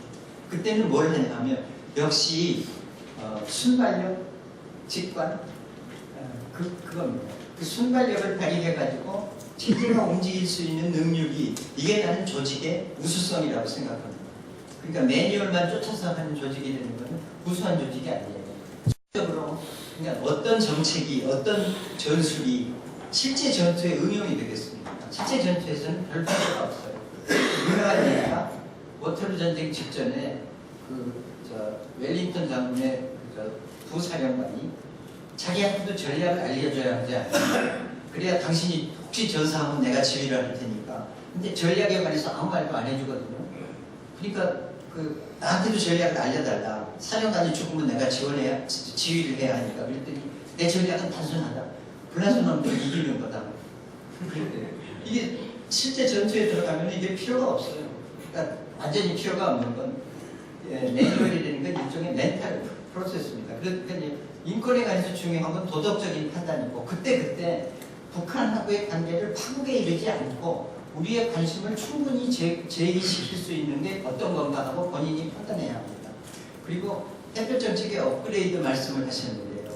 그때는 뭘 하냐면 역시 순발력, 직관 그겁니다. 그 순발력을 발휘해가지고 체제가 움직일 수 있는 능력이 이게 나는 조직의 우수성이라고 생각합니다. 그러니까 매뉴얼만 쫓아서 하는 조직이 되는 것은 우수한 조직이 아니에요. 실질적으로 그러니까 어떤 정책이 어떤 전술이 실제 전투에 응용이 되겠습니까? 실제 전투에서는 별 필요가 없어요. 유명한 얘기가 워터루 전쟁 직전에 웰링턴 장군의 부사령관이 자기한테도 전략을 알려줘야 하지 않나. 그래야 당신이 혹시 전사하면 내가 지휘를 할 테니까. 근데 전략에 관해서 아무 말도 안 해주거든요. 그러니까 나한테도 전략을 알려달라. 사령관이 죽으면 내가 지휘를 해야 하니까. 그랬더니 내 전략은 단순하다. 불란서 놈들 이기는 거다. 이게 실제 전투에 들어가면 이게 필요가 없어요. 그러니까 완전히 필요가 없는 건 매뉴얼이라는 건 일종의 멘탈 프로세스입니다. 그러니까 인권에 관해서 중요한 건 도덕적인 판단이고 그때 북한하고의 관계를 파국에 이르지 않고 우리의 관심을 충분히 제기시킬 수 있는 게 어떤 건가 하고 본인이 판단해야 합니다. 그리고 햇볕 정책의 업그레이드 말씀을 하셨는데요.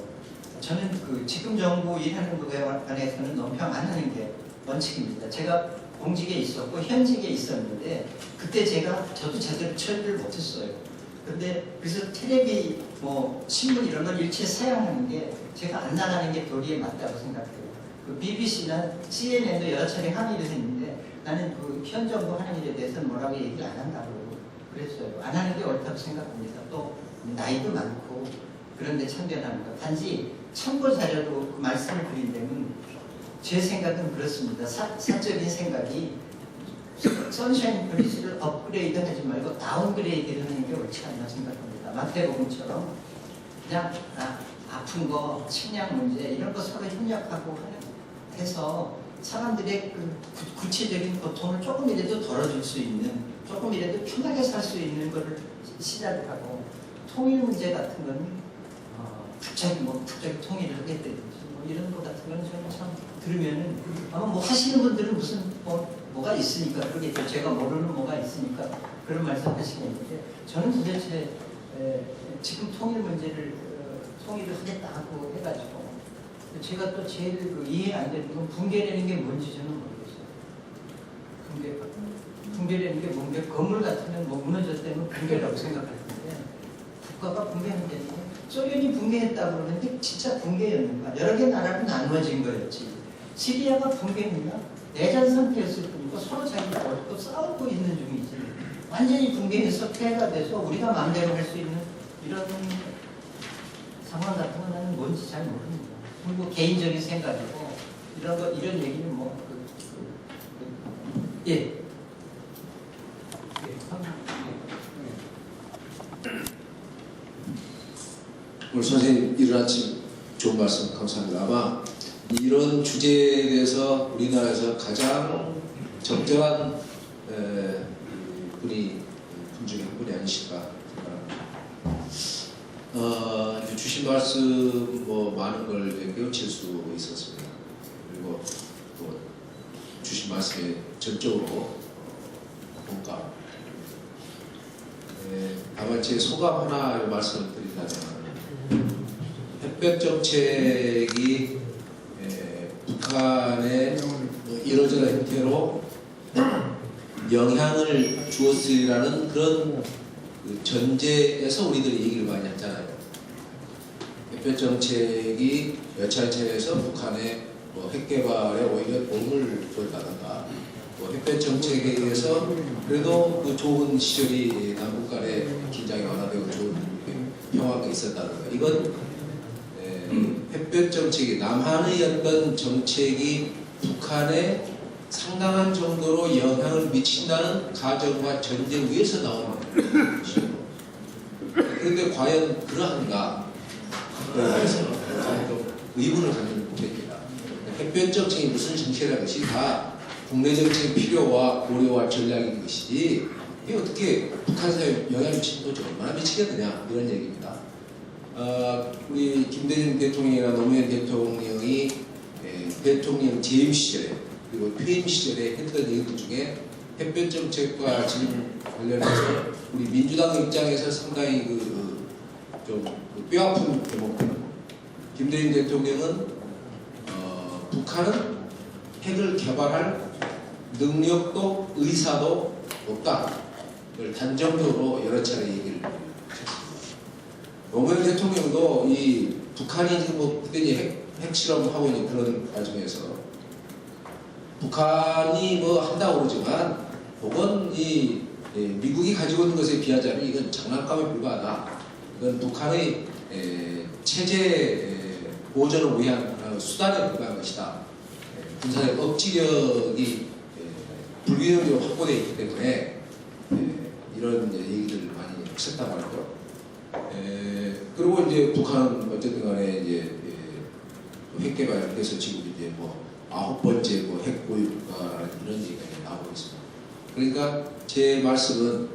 저는 지금 정부 일하는 것에 관해서는 논평 안 하는 게 원칙입니다. 제가 공직에 있었고 현직에 있었는데 그때 저도 제대로 처리를 못했어요. 그래서 텔레비, 신문 이런 걸 일체 사용하는 게 제가 안 나가는 게 도리에 맞다고 생각해요. BBC나 CNN도 여러 차례 항의를 했는데 나는 현 정부 하는 일에 대해서는 뭐라고 얘기를 안 한다고 그랬어요. 안 하는 게 옳다고 생각합니다. 또 나이도 많고 그런데 참견합니다. 단지 참고 자료로 말씀을 드린 데는 제 생각은 그렇습니다. 사적인 생각이 선샤인 폴리시를 업그레이드 하지 말고 다운그레이드를 하는 게 옳지 않나 생각합니다. 마태복음처럼 그냥 아픈 거, 식량 문제 이런 거 서로 협력하고 해서 사람들의 구체적인 고통을 조금이라도 덜어줄 수 있는, 조금이라도 편하게 살 수 있는 것을 시작을 하고 통일 문제 같은 건 갑자기 통일을 하겠다든지 이런 것 같은 건 저는 참 들으면은 아마 하시는 분들은 무슨 뭐가 있으니까 그러겠죠. 제가 모르는 뭐가 있으니까 그런 말씀 하시겠는데 저는 도대체 지금 통일 문제를 통일을 하겠다고 해가지고 제가 또 제일 이해 안 되는 건 붕괴라는 게 뭔지 저는 모르겠어요. 붕괴라는 게 뭔가 건물 같으면 무너졌다면 붕괴라고 생각할 텐데 국가가 붕괴한다는 게 소련이 붕괴했다고 그러는데 진짜 붕괴였는가? 여러 개 나라로 나누어진 거였지. 시리아가 붕괴했나? 내전 상태였을 뿐이고 서로 자기가 어렵고 싸우고 있는 중이지. 완전히 붕괴해서 폐해가 돼서 우리가 마음대로 할 수 있는 이런 상황 같은 건 나는 뭔지 잘 모릅니다. 그리고 개인적인 생각이고 이런 얘기는 예. 오늘 선생님 이른 아침 좋은 말씀 감사합니다. 아마 이런 주제에 대해서 우리나라에서 가장 적절한 분이 분 중에 한 분이 아니실까 생각합니다. 이제 주신 말씀 많은 걸 깨우칠 수 있었습니다. 그리고 또 주신 말씀에 전적으로 공감. 다만 제 소감 하나 말씀을 드린다면 햇볕 정책이 북한의 이러저러 형태로 영향을 주었으리라는 그런 전제에서 우리들이 얘기를 많이 했잖아요. 햇볕 정책이 여차저차해서 북한의 핵 개발에 오히려 도움을 줬다든가, 햇볕 정책에 의해서 그래도 좋은 시절이 남북 간의 긴장이 완화되고 좋은 평화가 있었다든가, 이건 햇볕 정책이 남한의 어떤 정책이 북한의 상당한 정도로 영향을 미친다는 가정과 전제 위에서 나오는 것이죠. 그런데 과연 그러한가? 그래서 과연 좀 의문을 갖는 문제입니다. 햇볕 정책이 무슨 정책이라는 것이 다 국내 정책의 필요와 고려와 전략인 것이지 이게 어떻게 북한 사회에 영향을 미치는 거죠? 얼마나 미치겠느냐 이런 얘기입니다. 우리 김대중 대통령이나 노무현 대통령이 대통령 재임 시절에 그리고 퇴임 시절에 했던 얘기들 중에 햇볕 정책과 지금 관련해서 우리 민주당 입장에서 상당히 좀 뼈아픈 대목입니다. 김대중 대통령은 북한은 핵을 개발할 능력도 의사도 없다. 를 단정적으로 여러 차례 얘기를 했습니다. 노무현 대통령도 이 북한이 지금 뭐 그때 이제 핵 실험하고 있는 그런 과정에서 북한이 뭐 한다고 그러지만 그건 이 미국이 가지고 있는 것에 비하자면 이건 장난감에 불과하다. 이건 북한의 체제 보전을 위한 수단에 불과한 것이다. 군사적 억지력이 불균형적으로 확보되어 있기 때문에 이런 이제 얘기들을 많이 했었다고 하죠. 그리고 이제 북한은 어쨌든 간에 이제 핵 개발해서 지금 이제 뭐 9번째 뭐 핵 보유 국가라는 이런 얘기가 나오고 있습니다. 그러니까 제 말씀은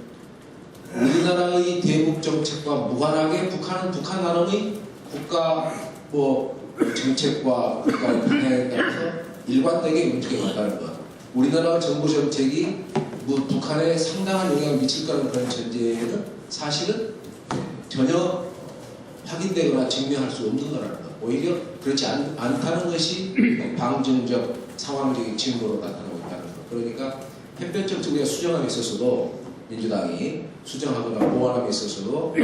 우리나라의 대북 정책과 무관하게 북한은 북한 나름의 국가 뭐 정책과 국가의 방향에 따라서 일관되게 움직여 간다는 것. 우리나라 정부 정책이 뭐 북한에 상당한 영향을 미칠 거라는 그런 전제에는 사실은 전혀 확인되거나 증명할 수 없는 거라는 것. 오히려 그렇지 않다는 것이 방증적 상황적인 증거로 나타나고 있다는 것. 그러니까 햇볕 정책에 수정함에 있어서도 민주당이 수정하거나 보완함에 있어서도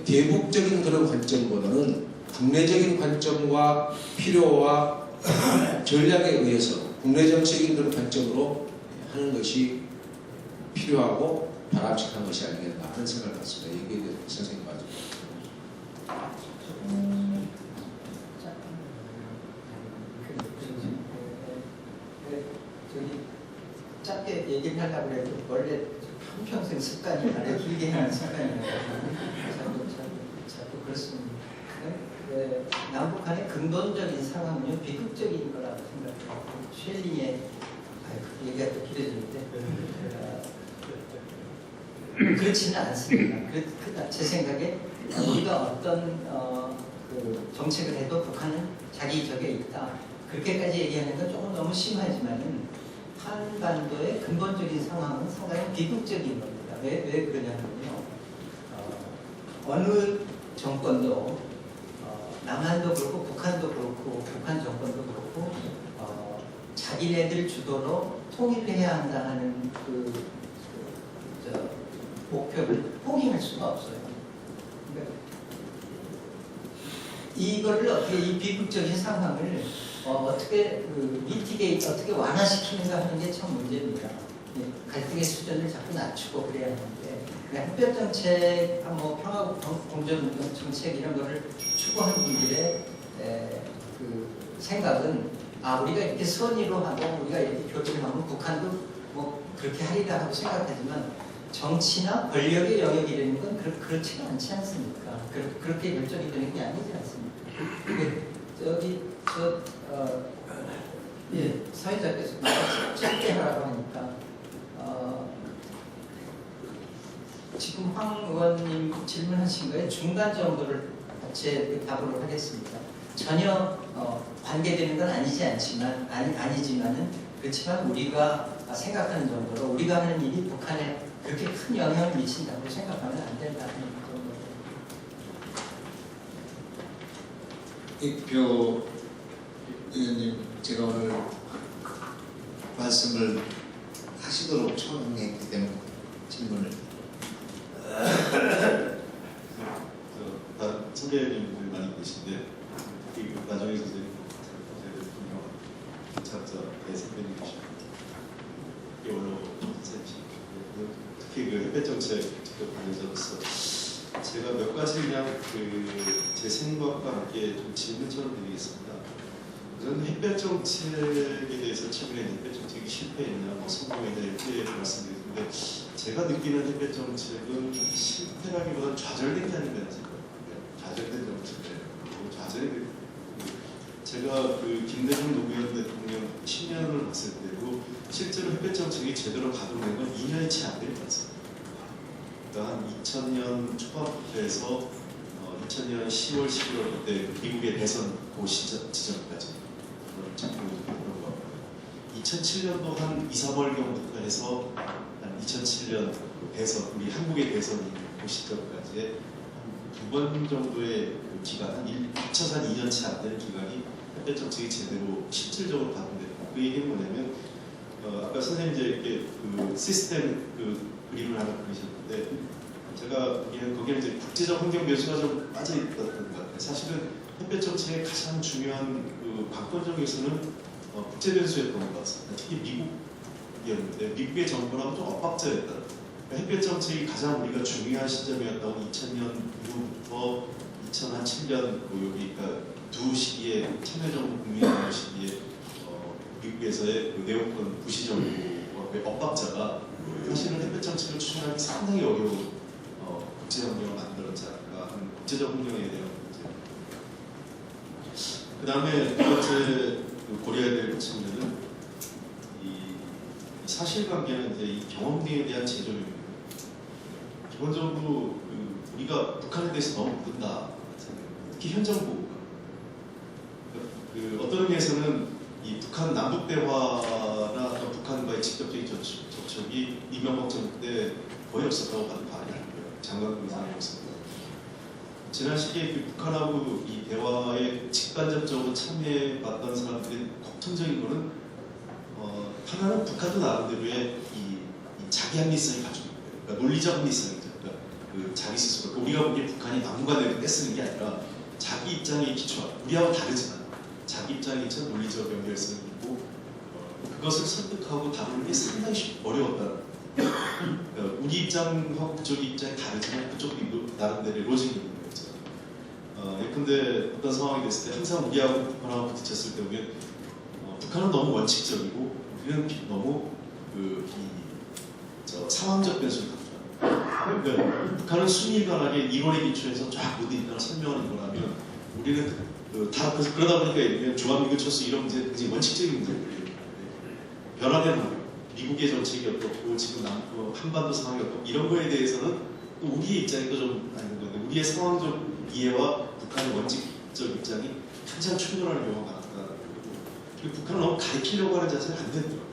대북적인 그런 관점보다는 국내적인 관점과 필요와 전략에 의해서 국내 정책인 그런 관점으로 하는 것이 필요하고 바람직한 것이 아니겠나 하는 생각을 갖습니다. 얘기에 대해서 선생님 맞죠? 저기 짧게 얘기를 하려고 해도 원래 한평생 습관이 아니라 길게 하는 습관이라서 자꾸 그렇습니다. 남북한의 근본적인 상황은 비극적인 거라고 생각해요. 쉘링의 얘기가 또 길어지는데 그렇지는 않습니다. 제 생각에 우리가 어떤 그 정책을 해도 북한은 자기 적에 있다. 그렇게까지 얘기하는 건 조금 너무 심하지만은 한반도의 근본적인 상황은 상당히 비극적인 겁니다. 왜 그러냐면요. 어느 정권도 남한도 그렇고 북한도 그렇고 북한 정권도 그렇고 자기네들 주도로 통일해야 한다 하는 목표를 포기할 수가 없어요. 그러니까 이거를 어떻게 이 비극적인 상황을 어떻게 미티게이트 어떻게 완화시키는가 하는 게 참 문제입니다. 갈등의 수준을 자꾸 낮추고 그래야 하는데 햇볕 정책, 뭐 평화 공존 정책 이런 거를 추구하는 분들의 그 생각은 우리가 이렇게 선의로 하고 우리가 이렇게 교류를 하면 북한도 뭐 그렇게 하리라 하고 생각하지만 정치나 권력의 영역이라는 건 그렇지가 않지 않습니까? 그렇게 결정이 되는 게 아니지 않습니까? 사회자께서 짧게 하라고 하니까 지금 황 의원님 질문하신 거에 중간 정도를 제 답으로 하겠습니다. 전혀 관계되는 건 아니지만은 그렇지만 우리가 생각하는 정도로 우리가 하는 일이 북한에 그렇게 큰 영향을 미친다고 생각하면 안 된다는 정도로. 이표 의원님, 제가 오늘 말씀을 하시도록 초청했기 때문에 질문을. 선배님들 많이 계신데 나중에 선생님 자자의 선배님이시고 여러 선생님이시고 특히 그 햇볕 정책 관련자로서 제가 몇 가지 그냥 제 생각과 함께 좀 질문처럼 드리겠습니다. 저는 햇볕 정책에 대해서 최근에 햇볕 정책이 실패했냐, 뭐 성공했냐 이렇게 말씀드렸는데 제가 느끼는 햇볕 정책은 실패라기보다는 좌절된 게 아닌가 생각합니다. 좌절된 정책이에요. 좌절이 제가 그 김대중 노무현 대통령 10년을 봤을 때고 실제로 햇볕 정책이 제대로 가동된 건 2년이 채 안 될 것 같습니다. 그러니까 한 2000년 초반부터해서 2000년 10월, 11월 그때 미국의 대선 그 지점까지 그런 거. 2007년도 한 2, 3월경부터 해서 한 2007년 대선, 우리 한국의 대선이 그 시점까지의 두 번 정도의 그 기간, 합쳐서 한 2년 채 안 되는 기간이 햇볕 정책이 제대로 실질적으로 가동됐다. 그 얘기는 뭐냐면 아까 선생님 이제 이렇게 그 시스템 그 그림을 하나 그리셨는데 제가 거기에 이제 국제적 환경 묘수가 좀 빠져 있었던 것 같아요. 사실은 햇볕 정책의 가장 중요한 그 관건적 요소는 국제 변수였던 것 같습니다. 특히 미국이었는데 미국의 정부랑 좀 엇박자였다. 그러니까 햇볕 정책이 가장 우리가 중요한 시점이었다고 2000년 이후부터 2007년 여기 그러니까 두 시기에 참여정부 국민연합 시기에 미국에서의 그 네오콘 부시 정부의 엇박자가 사실은 햇볕 정책을 추진하기 상당히 어려운 국제 환경을 만들었지 않을까 하는 국제적 환경에 대한 문제. 그 다음에 두 번째 고려해야 될 측면은 이 사실관계는 이제 이 경험 등에 대한 재조명입니다. 기본적으로 우리가 북한에 대해서 너무 모른다. 특히 현 정부. 어떤 의미에서는 이 북한 남북 대화나 북한과의 직접적인 접촉이 이명박 정부 때 거의 없었다고 봐도 과언이 아니고요. 장관급 이상이 없습니다. 지난 시기에 그 북한하고 이 대화에 직간접적으로 참여해봤던 사람들의 공통적인 거는 하나는 북한도 나름대로의 이 자기 합리성이 가지고 있고요. 그러니까 논리적 합리성이죠. 그러니까 그 자기 스스로 그러니까 우리가 보기에 북한이 막무가내로 떼쓰는 게 아니라 자기 입장에 기초한 우리하고 다르지만 자기 입장에 기초한 논리적 연결성이 있고 그것을 설득하고 다루는 게 상당히 어려웠다. 그러니까 우리 입장하고 그쪽 입장이 다르지만 그쪽도 나름대로의 로직이 있는 거죠. 예컨대 어떤 상황이 됐을 때 항상 우리하고 북한하고 부딪혔을 때 보면 북한은 너무 원칙적이고 우리는 너무 상황적 변수를 갖죠. 그러니까 북한은 순위관하게 이론에 기초해서 쫙 모든 입장을 설명하는 거라면 우리는 다 그러다 보니까 예를 들면 조합미국 철수 이런 문제 굉장히 원칙적인 문제예요. 변화된 환경, 미국의 정책이 어떻고 지금 한반도 상황이 어떻고 이런 거에 대해서는 또 우리의 입장이 또 좀 아닌 건데 우리의 상황적 이해와 북한의 원칙적 입장이 항상 충돌하는 경우가 많다. 그리고 북한을 너무 가리키려고 하는 자세는 안 되더라고요.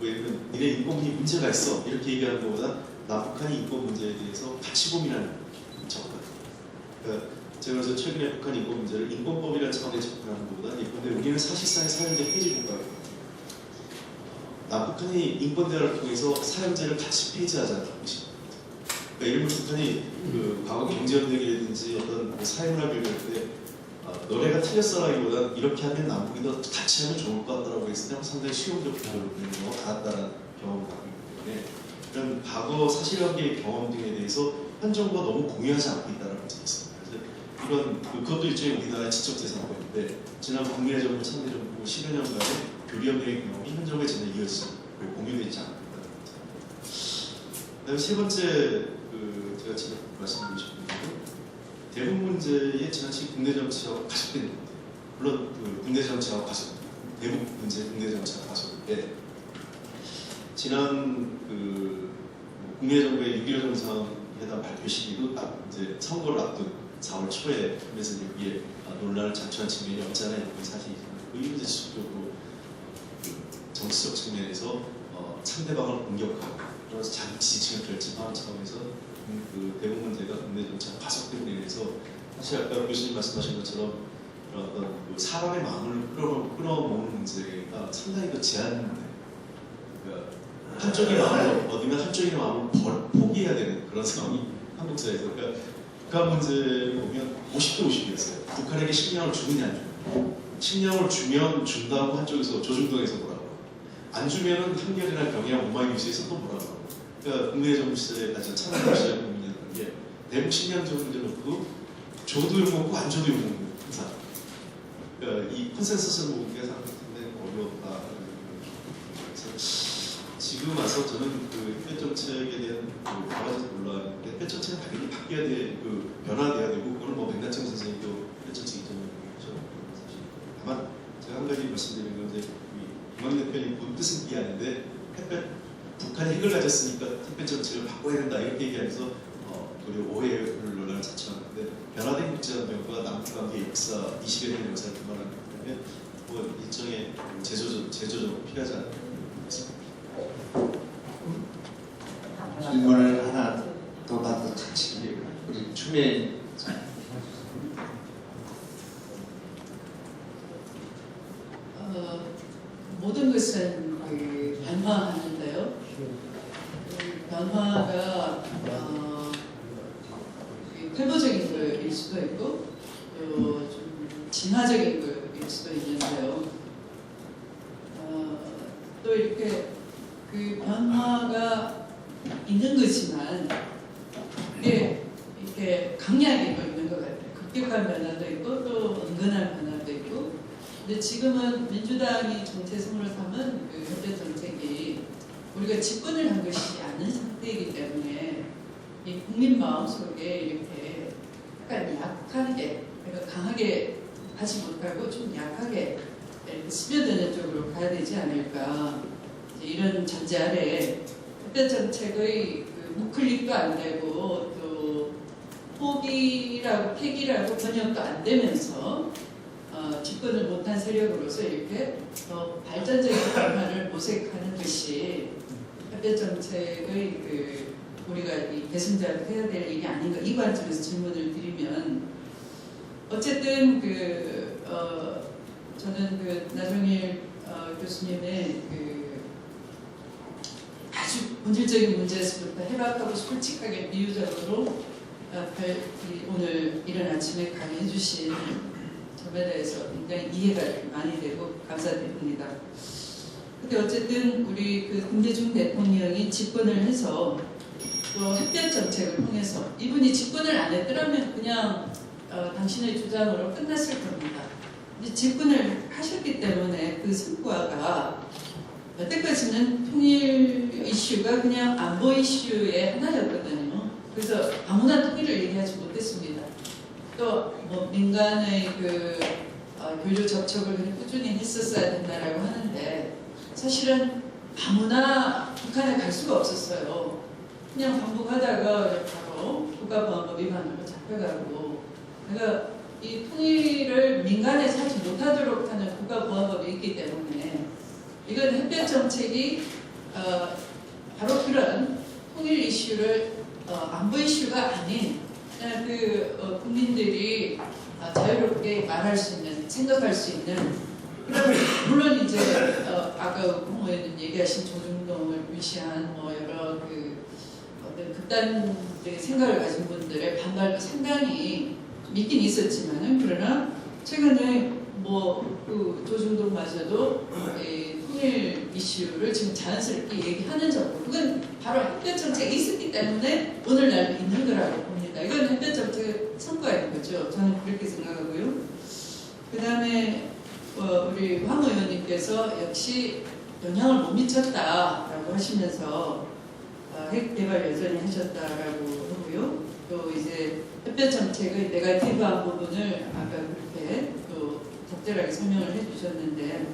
왜냐면 니네 인권이 문제가 있어 이렇게 얘기하는 것보다 남북한이 인권 문제에 대해서 같이 고민하는 접근. 그러니까 제가 그래서 최근에 북한 인권 문제를 인권법이라는 차원에 접근하는 것보다 예컨대 우리는 사실상의 사형제 폐지 국가예요. 남북한이 인권 대화를 통해서 사형제를 같이 폐지하자는 것입니다. 그러니까 예를 들면 북한이 과거 경제협력이라든지 어떤 사회문화를 할 때 너네가 틀렸어라기보다 이렇게 하면 남북이 더 같이 하면 좋을 것 같다라고 했을 때 상당히 수용적 비교를 보는 경우가 많았다는 경험을 갖고 있기 때문에 이런 과거 사실관계의 경험 등에 대해서 현 정부가 너무 공유하지 않고 있다는 문제가 있습니다. 그래서 이런 그것도 일종의 우리나라의 지적재산권인데 지난 국민의 정부, 참여정부 10여 년간의 교류협력의 경험이 현 정부에 전혀 이어지지 않고 공유되지 않고 있다는 문제. 그다음에 세 번째 제가 지금 말씀드리고 싶은 게 대북 문제의 지나친 국내 정치하고 가속된 문제. 물론 국내 정치하고 가속, 대북 문제, 국내 정치하고 가속인데 지난 국내 정부의 6.15 정상회담 발표 시기도 딱 이제 선거를 앞둔 4월 초에 하면서 여기에 논란을 자초한 측면이 없지 않아 있는 사실이지만 이제 지속적으로 정치적 측면에서 상대방을 공격하고 그래서 자기 지지층을 결집하는 차원에서 대북 문제가 국내 정치가 가속되고 인해서 사실 아까 교수님 말씀하신 것처럼 어떤 사람의 마음을 끌어모으는 문제가 상당히 더 제한돼. 그러니까 한쪽의 마음을 얻으면 한쪽의 마음을 포기해야 되는 그런 상황이 한국 사회에서. 그러니까 북한 문제를 보면 50대 50이었어요. 북한에게 식량을 주느냐 안 주느냐. 식량을 주면 준다고 한쪽에서 조중동에서 뭐라고. 안 주면은 한겨레나 경향 오마이뉴스에서 또 뭐라고. 그러니까 국내 정부 시절에 참여정부 시절에 고민했던 게 대북 식량 줘 문제 놓고 줘도 욕먹고 안 줘도 욕먹는 항상. 그러니까 이 컨센서스를 모으기가 상당히 어려웠다. 그래서 지금 와서 저는 그 햇볕 정책에 대한 그 여러 가지 논란인데 햇볕 정책은 당연히 바뀌어야 돼, 그 변화돼야 되고 그거는 뭐 백나청 선생님도 햇볕 정책 이전이죠. 다만 제가 한 가지 말씀드리는 건 이제 이광희 대표님 본 뜻은 이해하는데 햇볕 북한이 핵을 가졌으니까 햇볕 정책을 바꿔야 된다 이렇게 얘기하면서 도리어 오해를 논란을 자초하는데 변화된 국제환경과 남북관계의 역사 20여 년의 역사를 그만하는 거면 뭐 일정의 제조적으로 필요하지 않을까 싶습니다. 질문을 하나 더 받아서 같이 우리 추미애 모든 것은 변화하는데요. 변화가 퇴보적인 거일 수도 있고 좀 진화적인 거일 수도 있는데요. 또 이렇게 그 변화가 있는 거지만 이게 이렇게 강약이 있는 것 같아요. 급격한 변화도 있고 또 은근한 변화도 있고. 근데 지금은 민주당이 정체성으로 삼은 그 햇볕 정책이 우리가 집권을 한 것이 않은 상태이기 때문에 이 국민 마음속에 이렇게 약간 약하게, 그러니까 강하게 하지 못하고 좀 약하게 이렇게 스며드는 쪽으로 가야 되지 않을까. 이런 전제 아래 햇볕 정책의 그 우클릭도 안 되고 또 포기라고 폐기라고 번역도 안 되면서 집권을 못한 세력으로서 이렇게 더 발전적인 변화를 모색하는 것이 햇볕 정책의 그 우리가 이 계승자로 해야 될 일이 아닌가 이 관점에서 질문을 드리면 어쨌든 저는 그 나정일 교수님의 그 아주 본질적인 문제에서부터 해박하고 솔직하게 비유적으로 오늘 이른 아침에 강의해 주신 점에 대해서 굉장히 이해가 많이 되고 감사드립니다. 근데 어쨌든 우리 그 김대중 대통령이 집권을 해서 또 햇볕 정책을 통해서 이분이 집권을 안 했더라면 그냥 당신의 주장으로 끝났을 겁니다. 이제 집권을 하셨기 때문에 그 성과가 여태까지는 통일 이슈가 그냥 안보 이슈의 하나였거든요. 그래서 아무나 통일을 얘기하지 못했습니다. 또 뭐 민간의 그 교류 접촉을 그냥 꾸준히 했었어야 된다라고 하는데 사실은 아무나 북한에 갈 수가 없었어요. 그냥 방북하다가 바로 국가보안법 위반으로 잡혀가고 그러니까 이 통일을 민간에서 하지 못하도록 하는 국가보안법이 있기 때문에 이건 햇볕 정책이 바로 그런 통일 이슈를 안보 이슈가 아닌 그냥 국민들이 자유롭게 말할 수 있는, 생각할 수 있는 그런 물론 이제 아까 홍 의원님 얘기하신 조중동을 무시한 뭐 여러 어떤 극단적인 생각을 가진 분들의 반발도 상당히 있긴 있었지만은 그러나 최근에 그 조중동마저도 통일 이슈를 지금 자연스럽게 얘기하는 정도 그건 바로 햇볕 정책이 있었기 때문에 오늘날 있는 거라고 봅니다. 이건 햇볕 정책의 성과인 거죠. 저는 그렇게 생각하고요. 그 다음에 우리 황 의원님께서 역시 영향을 못 미쳤다라고 하시면서 핵 개발 여전히 하셨다라고 하고요. 또 이제 햇볕 정책의 네거티브한 부분을 아까 그렇게 또 적절하게 설명을 해주셨는데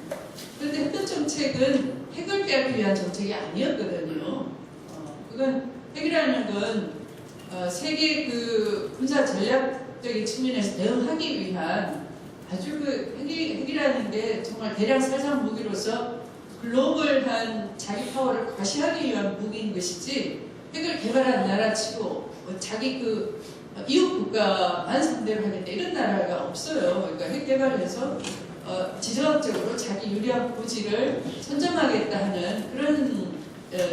그런데 햇볕 정책은 핵을 빼앗기 위한 정책이 아니었거든요. 그건 핵이라는 건 세계 그 군사 전략적인 측면에서 대응하기 위한 아주 핵이라는 게 정말 대량 살상 무기로서 글로벌한 자기 파워를 과시하기 위한 무기인 것이지 핵을 개발한 나라치고 자기 이웃 국가만 상대로 하겠다 이런 나라가 없어요. 그러니까 핵 개발해서 지정학적으로 자기 유리한 고지를 선점하겠다 하는 그런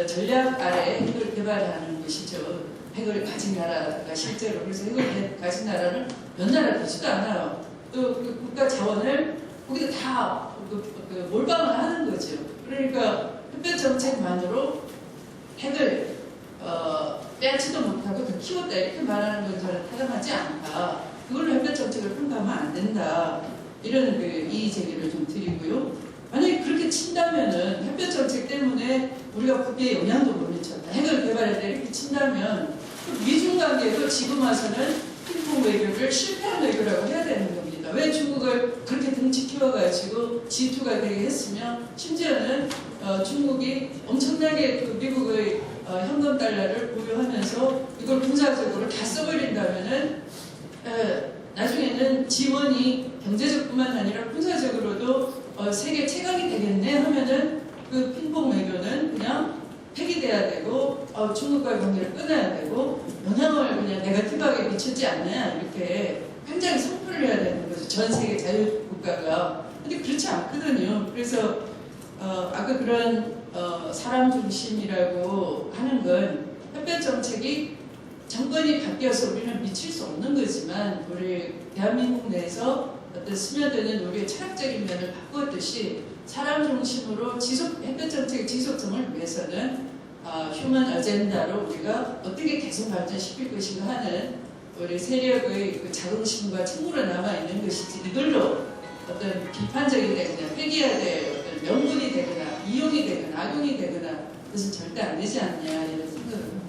전략 아래 핵을 개발하는 것이죠. 핵을 가진 나라가 실제로 그래서 핵을 가진 나라는 몇 나라 되지도 않아요. 또 그 국가 자원을 거기다 다 몰빵을 하는 거죠. 그러니까 햇볕 정책만으로 핵을 빼앗지도 못하고 더 키웠다 이렇게 말하는 건 저는 타당하지 않다. 그걸로 햇볕 정책을 평가하면 안 된다. 이런 그 이의 제기를 좀 드리고요. 만약에 그렇게 친다면은 햇볕 정책 때문에 우리가 북에 영향도 못 미쳤다. 핵을 개발했다 이렇게 친다면 미중 관계도 지금 와서는 핑퐁 외교를 실패한 외교라고 해야 되는 겁니다. 왜 중국을 그렇게 등치 키워가지고 G2가 되게 했으며 심지어는 중국이 엄청나게 그 미국의 현금 달러를 보유하면서 이걸 군사적으로 다 써버린다면은 나중에는 지원이 경제적뿐만 아니라 군사적으로도 세계 최강이 되겠네 하면은 그 핑퐁 외교는 그냥 폐기돼야 되고 중국과의 관계를 끊어야 되고 영향을 그냥 네거티브하게 미치지 않냐 이렇게 굉장히 선포를 해야 되는 거죠. 전 세계 자유국가가. 근데 그렇지 않거든요. 그래서 아까 그런 사람 중심이라고 하는 건 햇볕 정책이 정권이 바뀌어서 우리는 미칠 수 없는 거지만 우리 대한민국 내에서 어떤 스며드는 우리의 철학적인 면을 바꾸었듯이 사람 중심으로 햇볕 정책의 지속성을 위해서는 휴먼 어젠다로 우리가 어떻게 계속 발전시킬 것인가 하는 우리 세력의 그 자긍심과 책무로 남아있는 것이지 이걸로 어떤 비판적이 되거나 폐기해야 될 어떤 명분이 되거나 이용이 되거나 악용이 되거나 그것은 절대 안 되지 않냐 이런 생각을 합니다.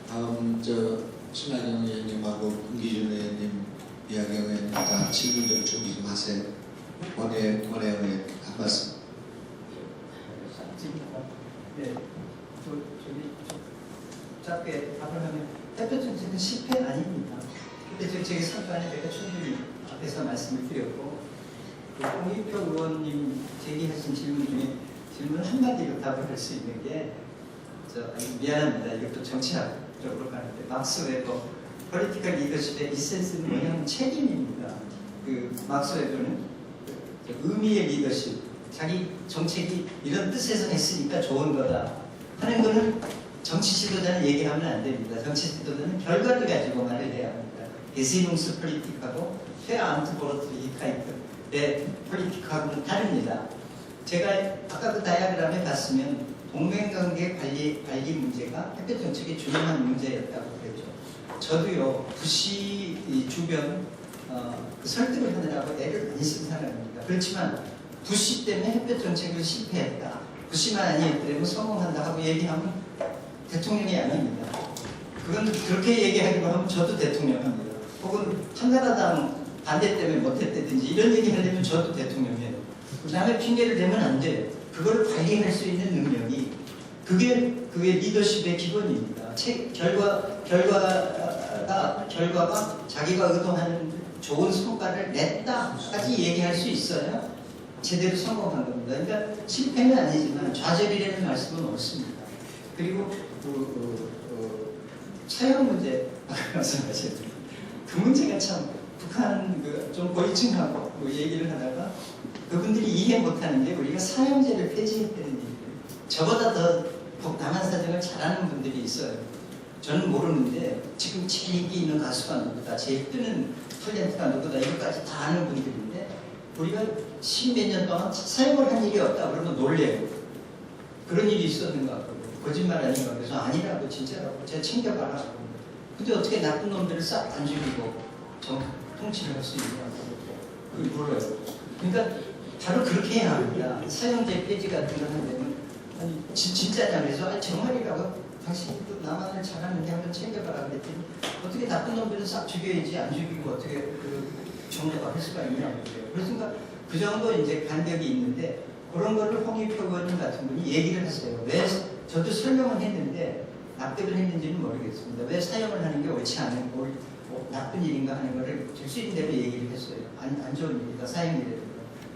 다음 신하경 의원님하고 김기준 의원님, 이야경 의원님 다 질문 좀 준비 좀 하세요. 원혜 의원님 한 말씀. 네, 저기 짧게 답을 하면 햇볕 정책은 실패 아닙니다. 햇볕 정책의 성과는 제가 충분히 앞에서 말씀을 드렸고 홍익표 의원님 제기하신 질문 중에 질문 한마디로 답을 할 수 있는 게 미안합니다. 이것도 정치학적으로 가는데 막스 웨버 Political Leadership의 이센스는 뭐냐면 책임입니다. 그 막스 웨버는 의미의 리더십, 자기 정책이 이런 뜻에서 했으니까 좋은 거다 하는 거는 정치 지도자는 얘기하면 안 됩니다. 정치 지도자는 결과를 가지고 말을 해야 합니다. 게시능스 폴리틱하고 페어안트보르트리카이트의 폴리틱하고는 다릅니다. 제가 아까 그 다이아그램에 봤으면 동맹관계 관리 문제가 햇볕 정책의 중요한 문제였다고 그랬죠. 저도요 부시 주변 그 설득을 하느라고 애를 많이 쓴 사람입니다. 그렇지만 부시 때문에 햇볕 정책을 실패했다. 부시만 아니었더라면 성공한다 하고 얘기하면 대통령이 아닙니다. 그건 그렇게 얘기하기로 하면 저도 대통령입니다. 혹은 한나라당 반대 때문에 못했다든지 이런 얘기 하려면 저도 대통령이에요. 남의 핑계를 대면 안 돼요. 그걸 관리할 수 있는 능력이 그게 리더십의 기본입니다. 결과가 자기가 의도하는 좋은 성과를 냈다까지 얘기할 수 있어야 제대로 성공한 겁니다. 그러니까 실패는 아니지만 좌절이라는 말씀은 없습니다. 그리고 차양 문제 아까 말씀하셨죠. 그 문제가 참 북한 좀 고위층하고 얘기를 하다가 그분들이 이해 못하는 게 우리가 사형제를 폐지했다는 얘기예요. 저보다 더 남한 사정을 잘하는 분들이 있어요. 저는 모르는데 지금 제일 인기 있는 가수가 누구다, 제일 뜨는 탤런트가 누구다 이것까지 다 아는 분들인데 우리가 십몇 년 동안 사용을 한 일이 없다 그러면 놀래요. 그런 일이 있었는가 하고 거짓말 아닌가 그래서 아니라고 진짜라고 제가 챙겨봐라. 근데 어떻게 나쁜 놈들을 싹 안 죽이고 통치를 할 수 있냐고 그걸 몰라요. 그러니까 바로 그렇게 해야 합니다. 사형제 폐지 같은 거 하면 아니 진짜냐 그래서 정말이라고 당신도 남한을 잘하는데 한번 챙겨봐라 그랬더니 어떻게 나쁜 놈들은 싹 죽여야지 안 죽이고 어떻게 그 정도가 할 수가 있냐고 그래요. 그러니까 그 정도 이제 간격이 있는데 그런 거를 홍익표 의원님 같은 분이 얘기를 했어요. 왜 저도 설명을 했는데 납득을 했는지는 모르겠습니다. 왜 사용을 하는 게 옳지 않은 나쁜 일인가 하는 거를 될 수 있는 대로 얘기를 했어요. 안 좋은 일이다, 사형이라든가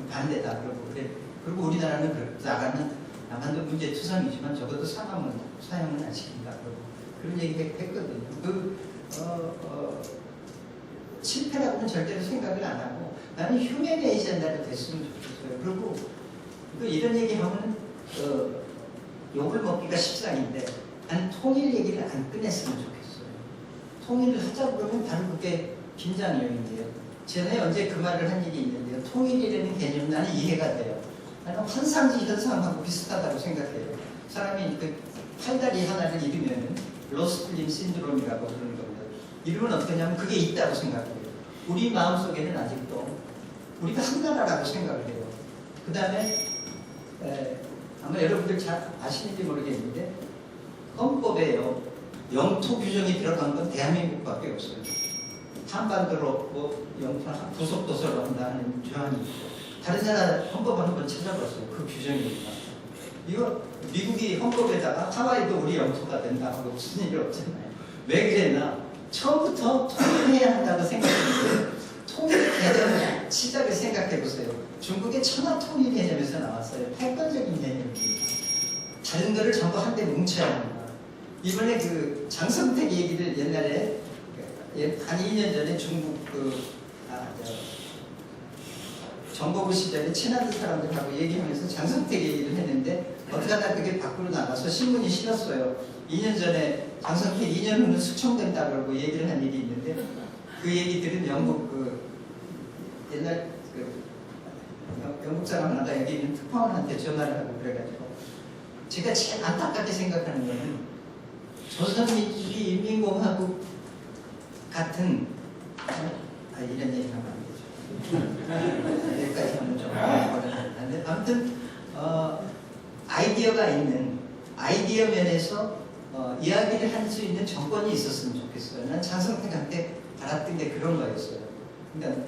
반대다 그러고 그래. 그리고 우리나라는 나가는 남한도 문제투성이지만 적어도 사형은 안 시킨다 그러고 그런 얘기 했거든요. 실패라고는 절대로 생각을 안 하고 나는 휴메니에이션대로 됐으면 좋겠어요. 그리고 이런 얘기하면 욕을 먹기가 십상인데 나는 통일 얘기를 안 꺼냈으면 좋겠어요. 통일을 하자 그러면 바로 그게 김장영인데요. 전에 언제 그 말을 한 일이 있는데요. 통일이라는 개념 나는 이해가 돼요. 나는 환상지 현상하고 비슷하다고 생각해요. 사람이 그 팔다리 하나를 잃으면 로스트 신드롬이라고 그러는 겁니다. 이러면 어떠냐면 그게 있다고 생각해요. 우리 마음속에는 아직도 우리가 한 나라라고 생각을 해요. 그 다음에 아마 여러분들 잘 아시는지 모르겠는데 헌법에요 영토 규정이 들어간 건 대한민국밖에 없어요. 한반도로 뭐 영토 부속도서로 한다 하는 조항이 있고 다른 나라 헌법 한번 찾아봤어요. 그 규정입니다. 이거 미국이 헌법에다가 하와이도 우리 영토가 된다 하고 무슨 일이 없잖아요. 왜 그랬나? 처음부터 통일해야 한다고 생각했는데 통일 개념 시작을 생각해 보세요. 중국의 천하 통일 개념에서 나왔어요. 패권적인 개념입니다. 다른 거를 전부 한데 뭉쳐야 합니다. 이번에 그 장성택 얘기를 옛날에 한 2년 전에 중국 정보부 시절에 친하던 사람들하고 얘기하면서 장성택 얘기를 했는데 어떻게 하다 그게 밖으로 나가서 신문이 실었어요. 2년 전에 장성택 2년 후는 숙청된다 그러고 얘기를 한 일이 있는데 그 얘기들은 영국 옛날 영국 사람 하나 여기 있는 특파원한테 전화를 하고 그래가지고 제가 제일 안타깝게 생각하는 거는 조선민주주의 인민공화국 같은 이런 얘기 하면 안 되죠. 여기까지 하면 좀 어렵는데 아무튼 아이디어가 있는 아이디어 면에서 이야기를 할 수 있는 정권이 있었으면 좋겠어요. 난 장성택한테 알았던 게 그런 거였어요. 그러니까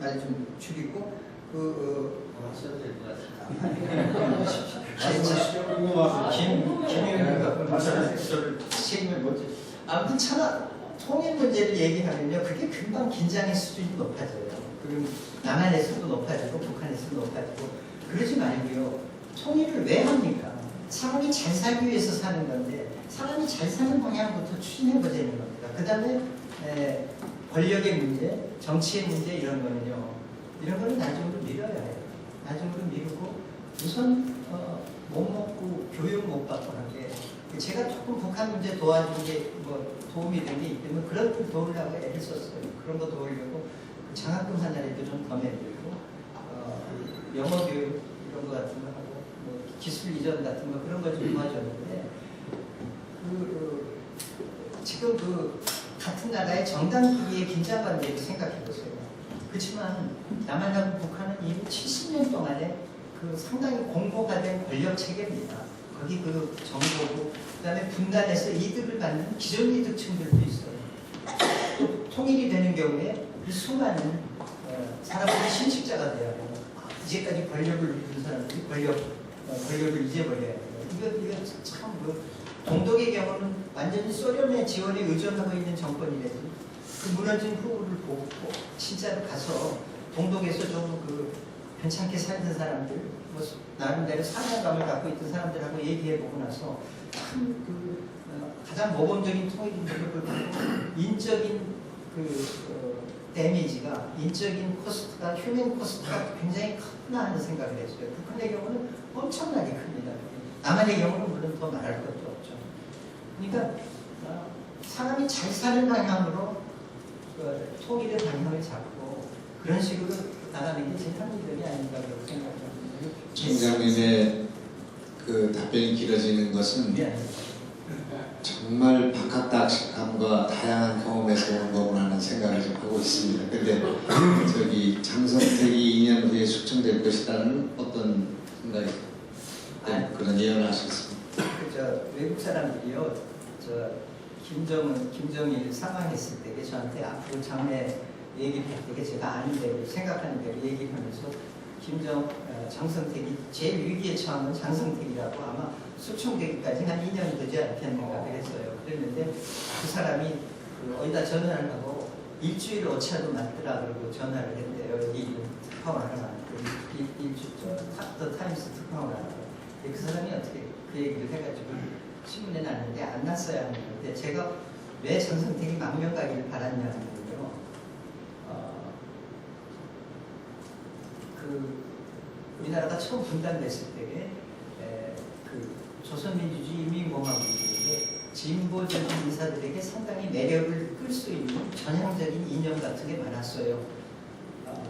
말 좀 줄이고 써도 될 것 같아요. 김영우가 책임을 못 져. 아무튼 천하 통일 문제를 얘기하면요, 그게 금방 긴장의 수준이 높아져요. 그럼 남한에서도 높아지고 북한에서도 높아지고 그러지 말고요. 통일을 왜 합니까? 사람이 잘 살기 위해서 사는 건데 사람이 잘 사는 방향부터 추진해 보자는 겁니다. 그 다음에 권력의 문제, 정치의 문제 이런 거는요. 이런 거는 나중으로 미뤄야 해요. 나중으로 미루고 우선 못 먹고 교육 못 받고 하게 제가 조금 북한 문제 도와준 게 뭐 도움이 된 게 있다면 그런 걸 도우려고 애를 썼어요. 그런 거 도우려고 장학금 하나라도 좀 더 내드리고 영어 교육 이런 거 같은 거 하고 뭐 기술 이전 같은 거 그런 걸 좀 도와줬는데 지금 같은 나라의 정당끼리의 긴장관계를 생각해 보세요. 그렇지만 남한하고 북한은 이미 70년 동안에 상당히 공고가 된 권력 체계입니다. 거기 정보고 그다음에 분단해서 이득을 받는 기존 이득층들도 있어요. 또 통일이 되는 경우에 이 수많은 사람들이 신식자가 돼야 하고 이제까지 권력을 누린 사람들이 권력을 잊어버려야 해요. 이거 참 동독의 경우는 완전히 소련의 지원에 의존하고 있는 정권이라지 그 무너진 후를 보고 진짜로 가서 동독에서 좀 괜찮게 살던 사람들 나름대로 사명감을 갖고 있던 사람들하고 얘기해보고 나서 참 가장 모범적인 통일인데도 불구하고 인적인 데미지가 인적인 코스트가 휴먼 코스트가 굉장히 크구나 하는 생각을 했어요. 북한의 경우는 엄청나게 큽니다. 남한의 경우는 물론 더 말할 것도 없죠. 그러니까 사람이 잘 사는 방향으로 통일의 방향을 잡고 그런 식으로 나가는 게 제일 합리적이 아닌가 그렇게 생각합니다. 총장님의 답변이 길어지는 것은 정말 박학다식함과 다양한 경험에서 온 거구나 하는 생각을 좀 하고 있습니다. 근데 장성택이 2년 후에 숙청될 것이라는 어떤 생각이 그런 예언을 하셨습니다. 외국 사람들이요, 김정일 사망했을 때 저한테 앞으로 장래 얘기를 할 때 제가 아는 대로 생각하는 대로 얘기를 하면서 장성택이 제일 위기에 처한 건 장성택이라고 아마 숙청되기까지 한 2년 되지 않겠는가 그랬어요. 그랬는데 그 사람이 어디다 전화를 하고 일주일 오차도 맞더라 그러고 전화를 했대요. 여기 있는 특파원 하나 더 타임스 특파원 하나. 그 사람이 어떻게 그 얘기를 해가지고 신문에 났는데 안 났어야 하는데 제가 왜 장성택이 망명가기를 바랐냐면요. 우리나라가 처음 분단됐을 때 조선민주주의 인민공화국에게 진보적인 인사들에게 상당히 매력을 끌 수 있는 전향적인 이념 같은 게 많았어요.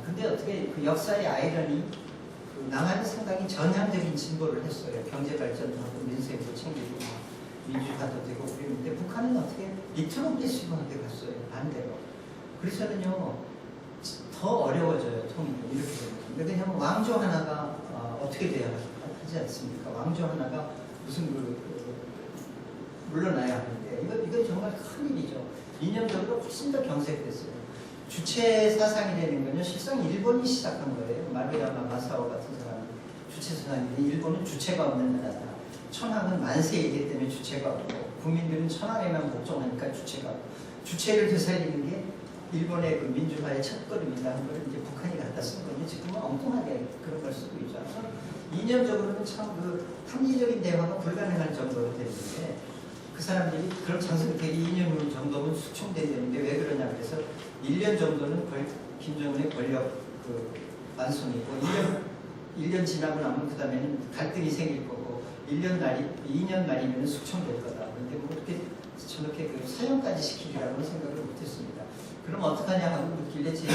근데 어떻게 역사의 아이러니 남한이 상당히 전향적인 진보를 했어요. 경제 발전도 하고 민생도 챙기고 민주화도 되고 그랬는데 북한은 어떻게 리트로그레시브하게 갔어요. 반대로. 그래서는요 더 어려워져요. 통일은 이렇게 되면. 왜냐하면 왕조 하나가 어떻게 돼야 하지 않습니까? 왕조 하나가 무슨 물러나야 하는데 이건 정말 큰 일이죠. 이념적으로 훨씬 더 경색됐어요. 주체 사상이 되는 건요 실상 일본이 시작한 거예요. 마루야마 마사오 같은 사람은 주체 사상인데 일본은 주체가 없는 나라다. 천황은 만세이기 때문에 주체가 없고 국민들은 천황에만 복종하니까 주체가 없고 주체를 되살리는 게 일본의 그 민주화의 첫걸음이다 하는 걸 이제 북한이 갖다 쓴 건데 지금은 엉뚱하게 그런 걸 쓰고 있죠. 이념적으로는 참 그 합리적인 대화가 불가능한 정도로 되는데 그 사람들이 그런 장성택이 2년 정도면 숙청되는데 왜 그러냐 그래서 1년 정도는 김정은의 권력 완성이고 1년 지나고 나면 그 다음에는 갈등이 생길 거고 2년 말이면 숙청될 거다. 그런데 뭐 그렇게 저렇게 그 사형까지 시키리라고는 생각을 못했습니다. 그럼 어떡하냐 하고 묻길래 제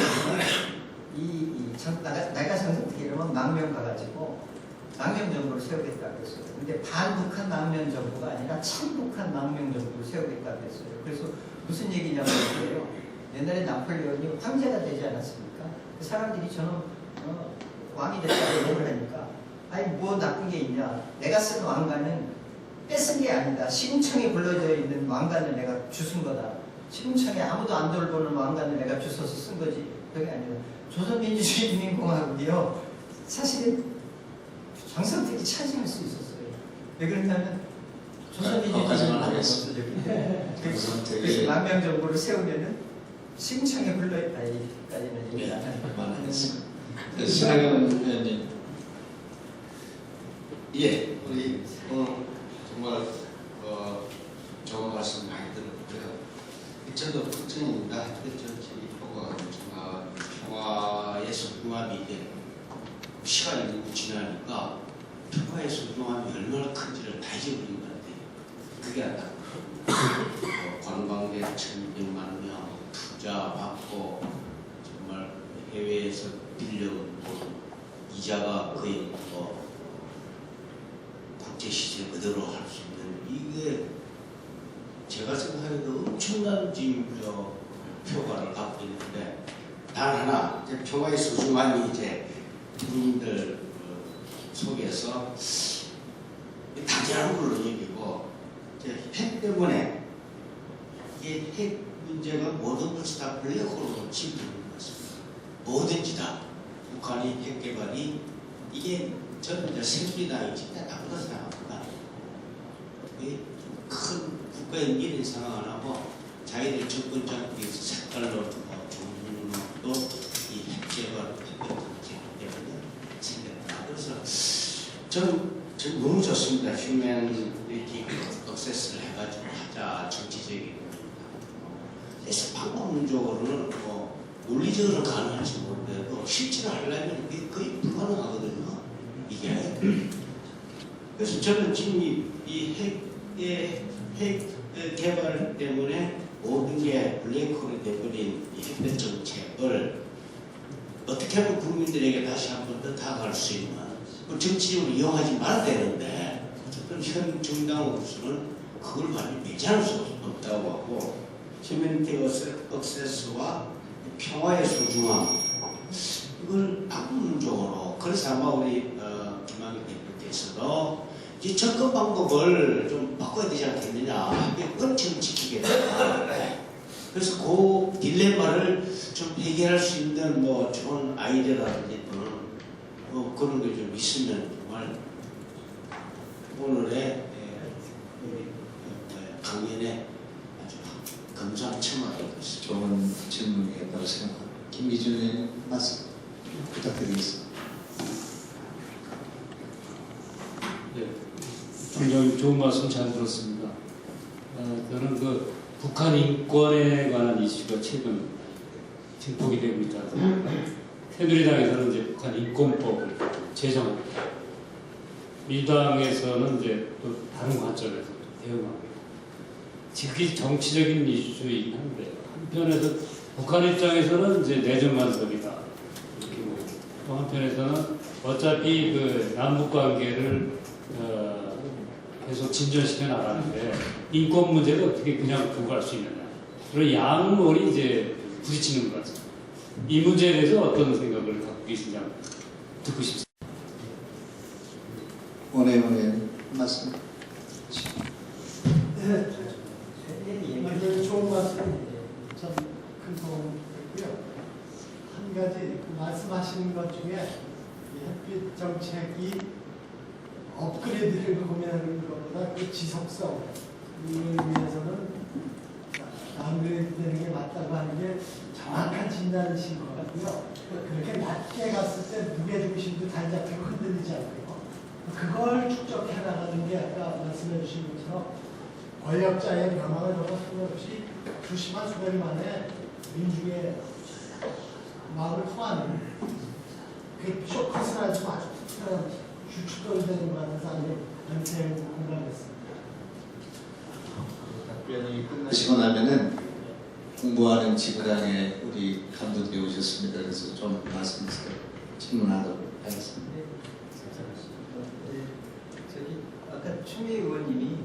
내가 장성택이 이러면 망명 가가지고 망명 정부를 세우겠다고 했어요. 근데 반북한 망명 정부가 아니라 친북한 망명 정부를 세우겠다고 했어요. 그래서 무슨 얘기냐면 그래요. 옛날에 나폴레온이 황제가 되지 않았습니까? 그 사람들이 저는 왕이 됐다고 욕을 하니까 아니 뭐 나쁜 게 있냐. 내가 쓴 왕관은 뺏은 게 아니다. 시궁창에 불러져 있는 왕관을 내가 주순 거다. 시궁창에 아무도 안 돌보는 왕관을 내가 주워서 쓴 거지. 그게 아니라 조선민주주의 인민공화국이요. 사실은 장성택이 차지할 수 있었어요. 왜 그러냐면 조선민주주의는 없어졌기 때문에. 그래서 망명 정부를 세우면은 시궁창에 불러있다 여기까지는 얘기를 안 하는 거예요. 신학영 의원님, 예, 우리 정말 좋은 말씀 많이 들었고요. 저도 걱정입니다. 정치가 정말 평화의 소중함이 이제 시간이 지나니까 평화의 소중함이 얼마나 큰지를 다 잊어버린 것 같아요. 그게 아니라 관광객 1,200만 명 투자 받고 정말 해외에서 빌려온 이자가 거의 국제 시세 그대로 할 수 있는 이게 제가 생각해도 엄청난 지금 효과를 갖고 있는데 단 하나 이제 평화의 소중함이 이제 국민들 속에서 당연한 걸로 여기고 핵 때문에 이게 핵 문제가 모든 것이 다 블랙홀로 집중되는 것 같습니다. 뭐든지 다 북한이 핵 개발이 이게 저는 이제 생리당이 진짜 나쁘다 생각합니다. 큰 국가의 미래 상황 안 하고 자기들 정권 잡기 위해서 색깔로 종류도 이 핵 개발 때문에 생겼다. 그래서 저는 너무 좋습니다. 휴머니티 액세스를 해가지고 하자 정치적인. 그래서 방법론적으로는 논리적으로 가능할지 모르겠고 실제로 하려면 그게 거의 불가능하거든요. 이게. 그래서 저는 지금 이 핵 개발 때문에 모든 게 블랙홀이 돼버린 이 핵배 정책을 어떻게 하면 국민들에게 다시 한 번 더 다가갈 수 있는 정치적으로 이용하지 말아야 되는데 어쨌든 현 정당으로서는 그걸 많이 배제할 수 없다고 하고 휴머니티 액세스와 평화의 소중함 이걸 방법론적으로 그래서 아마 우리 김학의 대표께서도 이 접근 방법을 좀 바꿔야 되지 않겠느냐 이게 원칙을 지키게 된다. 그래서 그 딜레마를 좀 해결할 수 있는 뭐 좋은 아이디어라든지 또는 뭐 그런 게 좀 있으면 정말 오늘의 강연에 아주 감사청하게 됐습니다. 좋은 질문이었다고 생각합니다. 김기준 의원님 말씀 부탁드리겠습니다. 네, 굉장히 좋은 말씀 잘 들었습니다. 저는 그 북한 인권에 관한 이슈가 최근 증폭이 되고 있다고. 새누리당에서는 이제 북한 인권법을 제정합니다. 민주당에서는 이제 또 다른 관점에서 대응하고 특히 정치적인 이슈이긴 한데 한편에서 북한 입장에서는 이제 내전 간섭이다 이렇게 보고 또 한편에서는 어차피 그 남북 관계를 계속 진전시켜 나가는데 인권 문제를 어떻게 그냥 두고 갈 수 있느냐. 그런 양론이 이제 부딪히는 것 같습니다. 이 문제에 대해서 어떤 생각을 갖고 계신지 한번 듣고 싶습니다. 원의원의 말씀. 네, 좋은 말씀 큰 도움이 됐고요. 한 가지 말씀하시는 것 중에 이 햇빛 정책이 업그레이드를 고민하는 것보다 그 지속성을 위해서는 다운그레이드 되는 게 맞다고 하는 게 정확한 진단이신 것 같고요. 그렇게 낮게 갔을 때 무게중심도 잘 잡히고 흔들리지 않고 그걸 축적해 나가는 게 아까 말씀해 주신 것처럼 권력자의 변화가 정말 수없이 수십만 수백 만에 민중의 마음을 통하는 그 쇼컷을 아주 특별한 주축돌이 되는 거 같아서 안태우 공감했습니다. 답변이 끝나시고 나면은 공부하는 지구당에 우리 감독님이 오셨습니다. 그래서 좀 말씀드리세요. 질문하도록 하겠습니다. 저기 아까 추미애 의원님이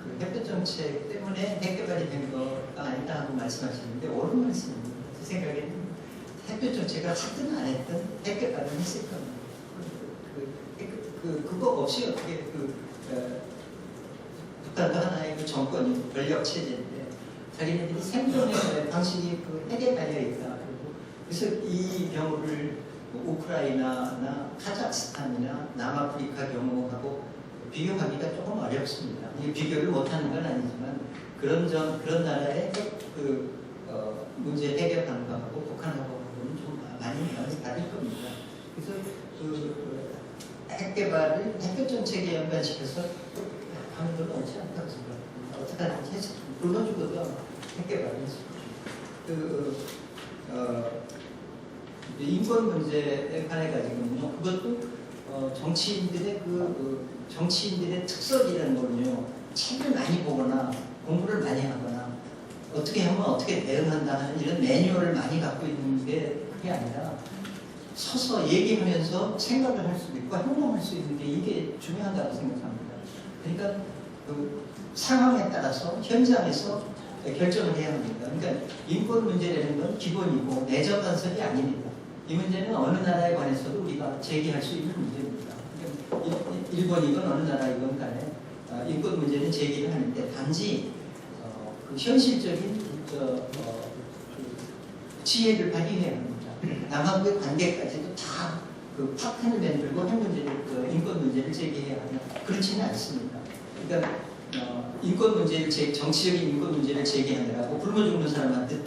그 햇볕 정책 때문에 핵개발이 된 거가 아니다 하고 말씀하시는데 옳은 말씀입니다. 제 생각에는 햇볕 정책을 하든 안 했든 핵개발은 했을 겁니다. 그거 없이 어떻게 북한도 하나의 그 정권이 권력 체제인데 자기네들이 생존의 방식이 그 핵에 달려 있다. 그래서 이 경우를 우크라이나나 카자흐스탄이나 남아프리카 경우하고 비교하기가 조금 어렵습니다. 이게 비교를 못하는 건 아니지만 그런 나라의 문제 해결 방법하고 북한하고는 좀 많이 다를 겁니다. 그래서 핵 개발을 햇볕 정책에 연관시켜서 하는 건 옳지 않다고 생각합니다. 어떻게 하든지 해서 불러주고도 핵 개발을 했습니다. 인권 문제에 관해 가지고는요, 그것도 정치인들의 특성이라는 거는요, 책을 많이 보거나 공부를 많이 하거나 어떻게 하면 어떻게 대응한다 하는 이런 매뉴얼을 많이 갖고 있는 게 그게 아니라 서서 얘기하면서 생각을 할 수도 있고 행동할 수 있는 게 이게 중요하다고 생각합니다. 그러니까 그 상황에 따라서 현장에서 결정을 해야 합니다. 그러니까 인권 문제라는 건 기본이고 내적 간섭이 아닙니다. 이 문제는 어느 나라에 관해서도 우리가 제기할 수 있는 문제입니다. 그러니까 일본이건 어느 나라이건 간에 인권 문제는 제기를 하는데 단지 그 현실적인 지혜를 발휘해야 합니다. 남한과의 관계까지도 다 그 파탄을 만들고 핵 문제를, 인권 문제를 제기해야 하냐? 그렇지는 않습니다. 그러니까 인권 문제를 정치적인 인권 문제를 제기하느라고 굶어 죽는 사람한테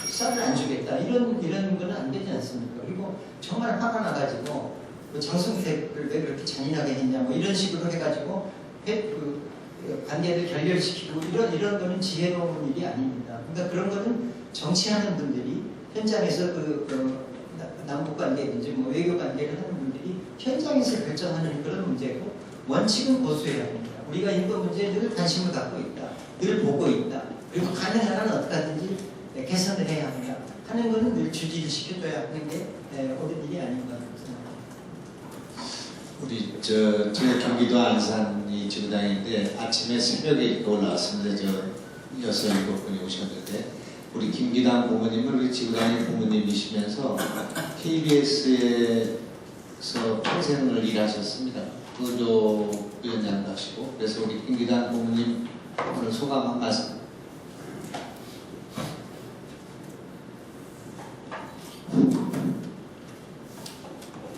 쌀을 안 주겠다 이런 건 안 되지 않습니까? 그리고 정말 화가 나가지고 장성택을 왜 그렇게 잔인하게 했냐 뭐 이런 식으로 해가지고 관계를 결렬시키고 이런 거는 지혜로운 일이 아닙니다. 그러니까 그런 거는 정치하는 분들이 현장에서 남북 관계든지 뭐 외교 관계를 하는 분들이 현장에서 결정하는 그런 문제고 원칙은 고수해야 합니다. 우리가 인권 문제에 늘 관심을 갖고 있다, 늘 보고 있다. 그리고 가능한 한은 어떻게 하든지 개선을 해야 합니다. 하는 거는 늘 주지를 시켜줘야 하는 게 옳은 일이 아닌가 생각합니다. 우리 제가 경기도 안산이 지구당인데 아침에 새벽에 이렇게 올라왔습니다. 6, 7분이 오셨는데 우리 김기당 부모님은 우리 지구당의 부모님이시면서 KBS에서 평생을 일하셨습니다. 의료위원장도 하시고 그래서 우리 김기당 부모님 오늘 소감 한 말씀.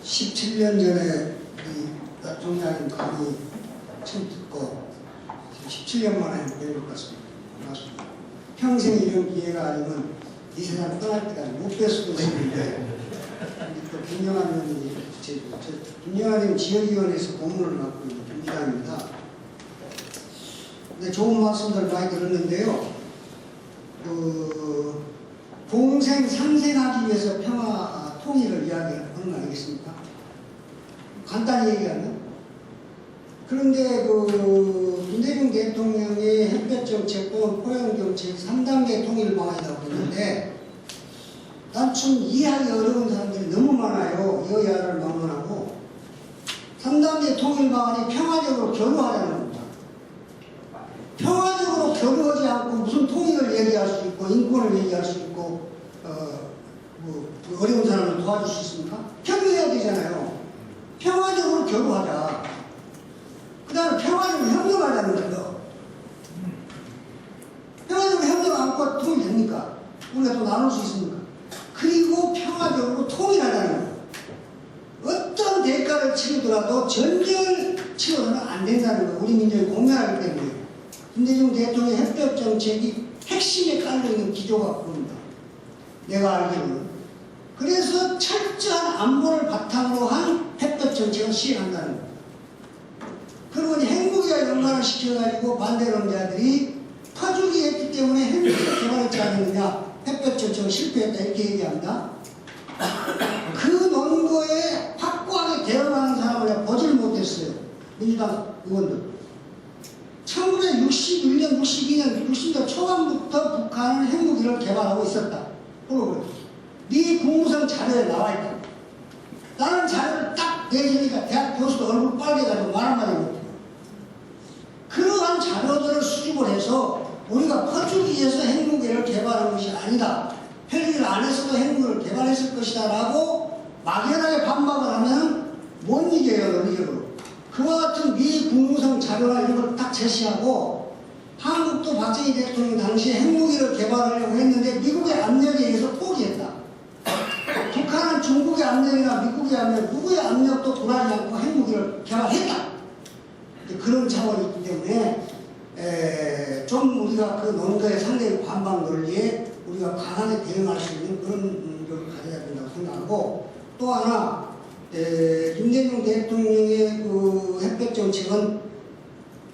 (17년) 전에 이 총장님 강의 처음 듣고 17년 만에 뵈는 것 같습니다. 반갑습니다. 평생 이런 기회가 아니면 이 세상 떠날 때까지 못 뵐 수도 있는데 또 김영환 의원이 김영환 의원 지역위원회에서 고문을 맡고 있는 김기당입니다. 근데 좋은 말씀들 많이 들었는데요. 공생 상생하기 위해서 평화 통일을 이야기하는 거 아니겠습니까? 간단히 얘기하면 그런데 김대중 대통령의 햇볕 정책 또는 포용 정책 3단계 통일 방안이라고 했는데 난 참 이해하기 어려운 사람들이 너무 많아요. 여야를 막론하고 3단계 통일 방안이 평화적으로 교류하자는 겁니다. 않고 무슨 통일을 얘기할 수 있고 인권을 얘기할 수 있고 어려운 사람을 도와줄 수 있습니까? 협의해야 되잖아요. 평화적으로 교류하자. 그 다음에 평화적으로 협력하자는 거죠. 평화적으로 협력 않고 통일됩니까? 우리가 또 나눌 수 있습니까? 그리고 평화적으로 통일하자는 거예요. 어떤 대가를 치르더라도 전쟁을 치러서는 안 된다는 거예요. 우리 민족이 공멸하기 때문에. 김대중 대통령의 협력 정책이 핵심에 깔려있는 기조가 그겁니다. 내가 알기로는. 그래서 철저한 안보를 바탕으로 한 협력 정책을 시행한다는 거예요. 그리고 핵무기와 연관을 시켜가지고 반대론자들이 퍼주기 했기 때문에 핵무기를 개발했지 않느냐, 협력 정책을 실패했다 이렇게 얘기합니다. 그 논거에 확고하게 대응하는 사람을 보질 못했어요. 민주당 의원들. 1961년, 62년, 60년 초반부터 북한은 핵무기를 개발하고 있었다. 그리고 네 국무성 자료에 나와 있다. 나는 자료를 딱 내주니까 대학 교수도 얼굴 빨개가지고 말 한마디 못해요. 그러한 자료들을 수집을 해서 우리가 퍼주기 위해서 핵무기를 개발한 것이 아니다. 헬기를 안 했어도 핵무기를 개발했을 것이다 라고 막연하게 반박을 하면 못 이겨요, 논리적으로. 그와 같은 미 국무성 자료나 이런 걸 딱 제시하고 한국도 박정희 대통령 당시에 핵무기를 개발하려고 했는데 미국의 압력에 의해서 포기했다. 북한은 중국의 압력이나 미국의 압력, 누구의 압력도 굴하지 않고 핵무기를 개발했다. 그런 차원이 있기 때문에 좀 우리가 그 논거에 상당히 반박 논리에 우리가 강하게 대응할 수 있는 그런 능력을 가져야 된다고 생각하고, 또 하나 김대중 대통령의 그 햇볕 정책은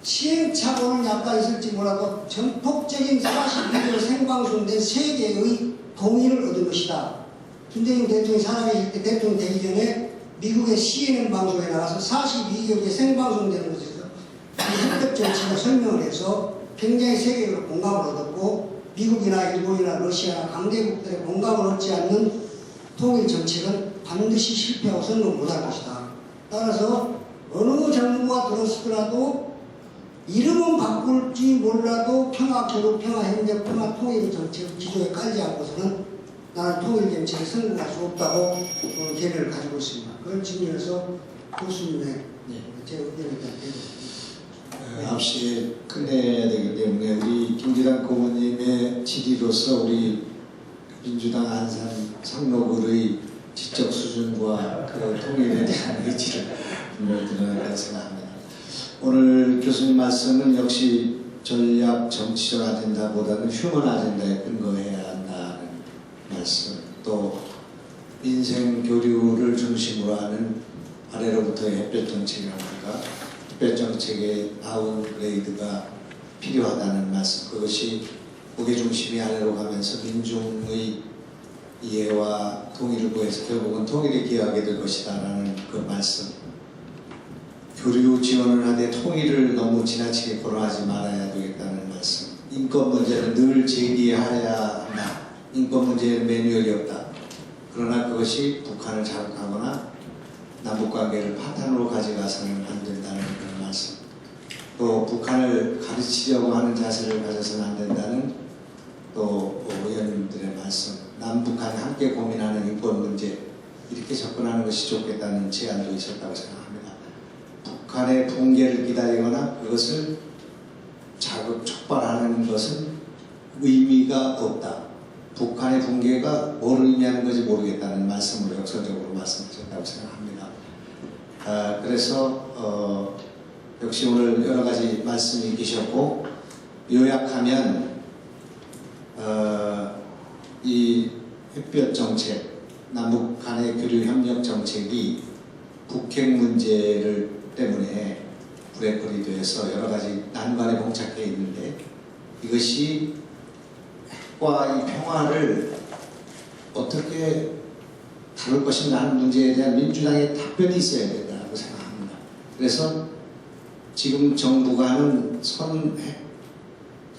시행착오는 약간 있을지 몰라도 전폭적인 42조 생방송된 세계의 동의를 얻은 것이다. 김대중 대통령이 살아계실 때 대통령 되기 전에 미국의 CNN 방송에 나가서 42개국에 생방송되는 것에서 햇볕 정책을 설명을 해서 굉장히 세계적으로 공감을 얻었고, 미국이나 일본이나 러시아나 강대국들의 공감을 얻지 않는 통일 정책은 반드시 실패하고 성공 못할 것이다. 따라서 어느 정부가 들었더라도 이름은 바꿀지 몰라도 평화 교류, 평화 협력, 평화 통일 정책 기조에 깔지 않고서는 나는 통일 정책에 성공할 수 없다고 견해를 가지고 있습니다. 그런 측면에서 교수님의 제 의견에 대한 대답입니다. 앞시 끝내야 되기 때문에 우리 김기당 고모님의 질의로서 우리 민주당 안산 상록을의 지적 수준과 그 통일에 대한 의지를 드러낸다고 생각합니다. 오늘 교수님 말씀은 역시 전략 정치적 아젠다보다는 휴먼 아젠다에 근거해야 한다는 말씀, 또 인생 교류를 중심으로 하는 아래로부터의 햇볕 정책이라든가 햇볕 정책의 다운그레이드가 필요하다는 말씀, 그것이 무게중심이 아래로 가면서 민중의 이해와 통일을 구해서 결국은 통일에 기여하게 될 것이다 라는 그 말씀, 교류 지원을 하되 통일을 너무 지나치게 거론하지 말아야 되겠다는 말씀, 인권 문제는 늘 제기해야 한다. 인권 문제에는 매뉴얼이 없다. 그러나 그것이 북한을 자극하거나 남북관계를 파탄으로 가져가서는 안 된다는 그런 말씀, 또 북한을 가르치려고 하는 자세를 가져서는 안 된다는 또 의원님들의 말씀, 남북한이 함께 고민하는 인권 문제 이렇게 접근하는 것이 좋겠다는 제안도 있었다고 생각합니다. 북한의 붕괴를 기다리거나 그것을 자극 촉발하는 것은 의미가 없다. 북한의 붕괴가 뭘 의미하는 건지 모르겠다는 말씀을 역설적으로 말씀하셨다고 생각합니다. 그래서 역시 오늘 여러 가지 말씀이 계셨고, 요약하면 이 햇볕 정책, 남북 간의 교류 협력 정책이 북핵 문제를 때문에 불행거리 돼서 여러 가지 난관에 봉착해 있는데, 이것이 핵과 이 평화를 어떻게 다룰 것인가 하는 문제에 대한 민주당의 답변이 있어야 된다고 생각합니다. 그래서 지금 정부가 하는 선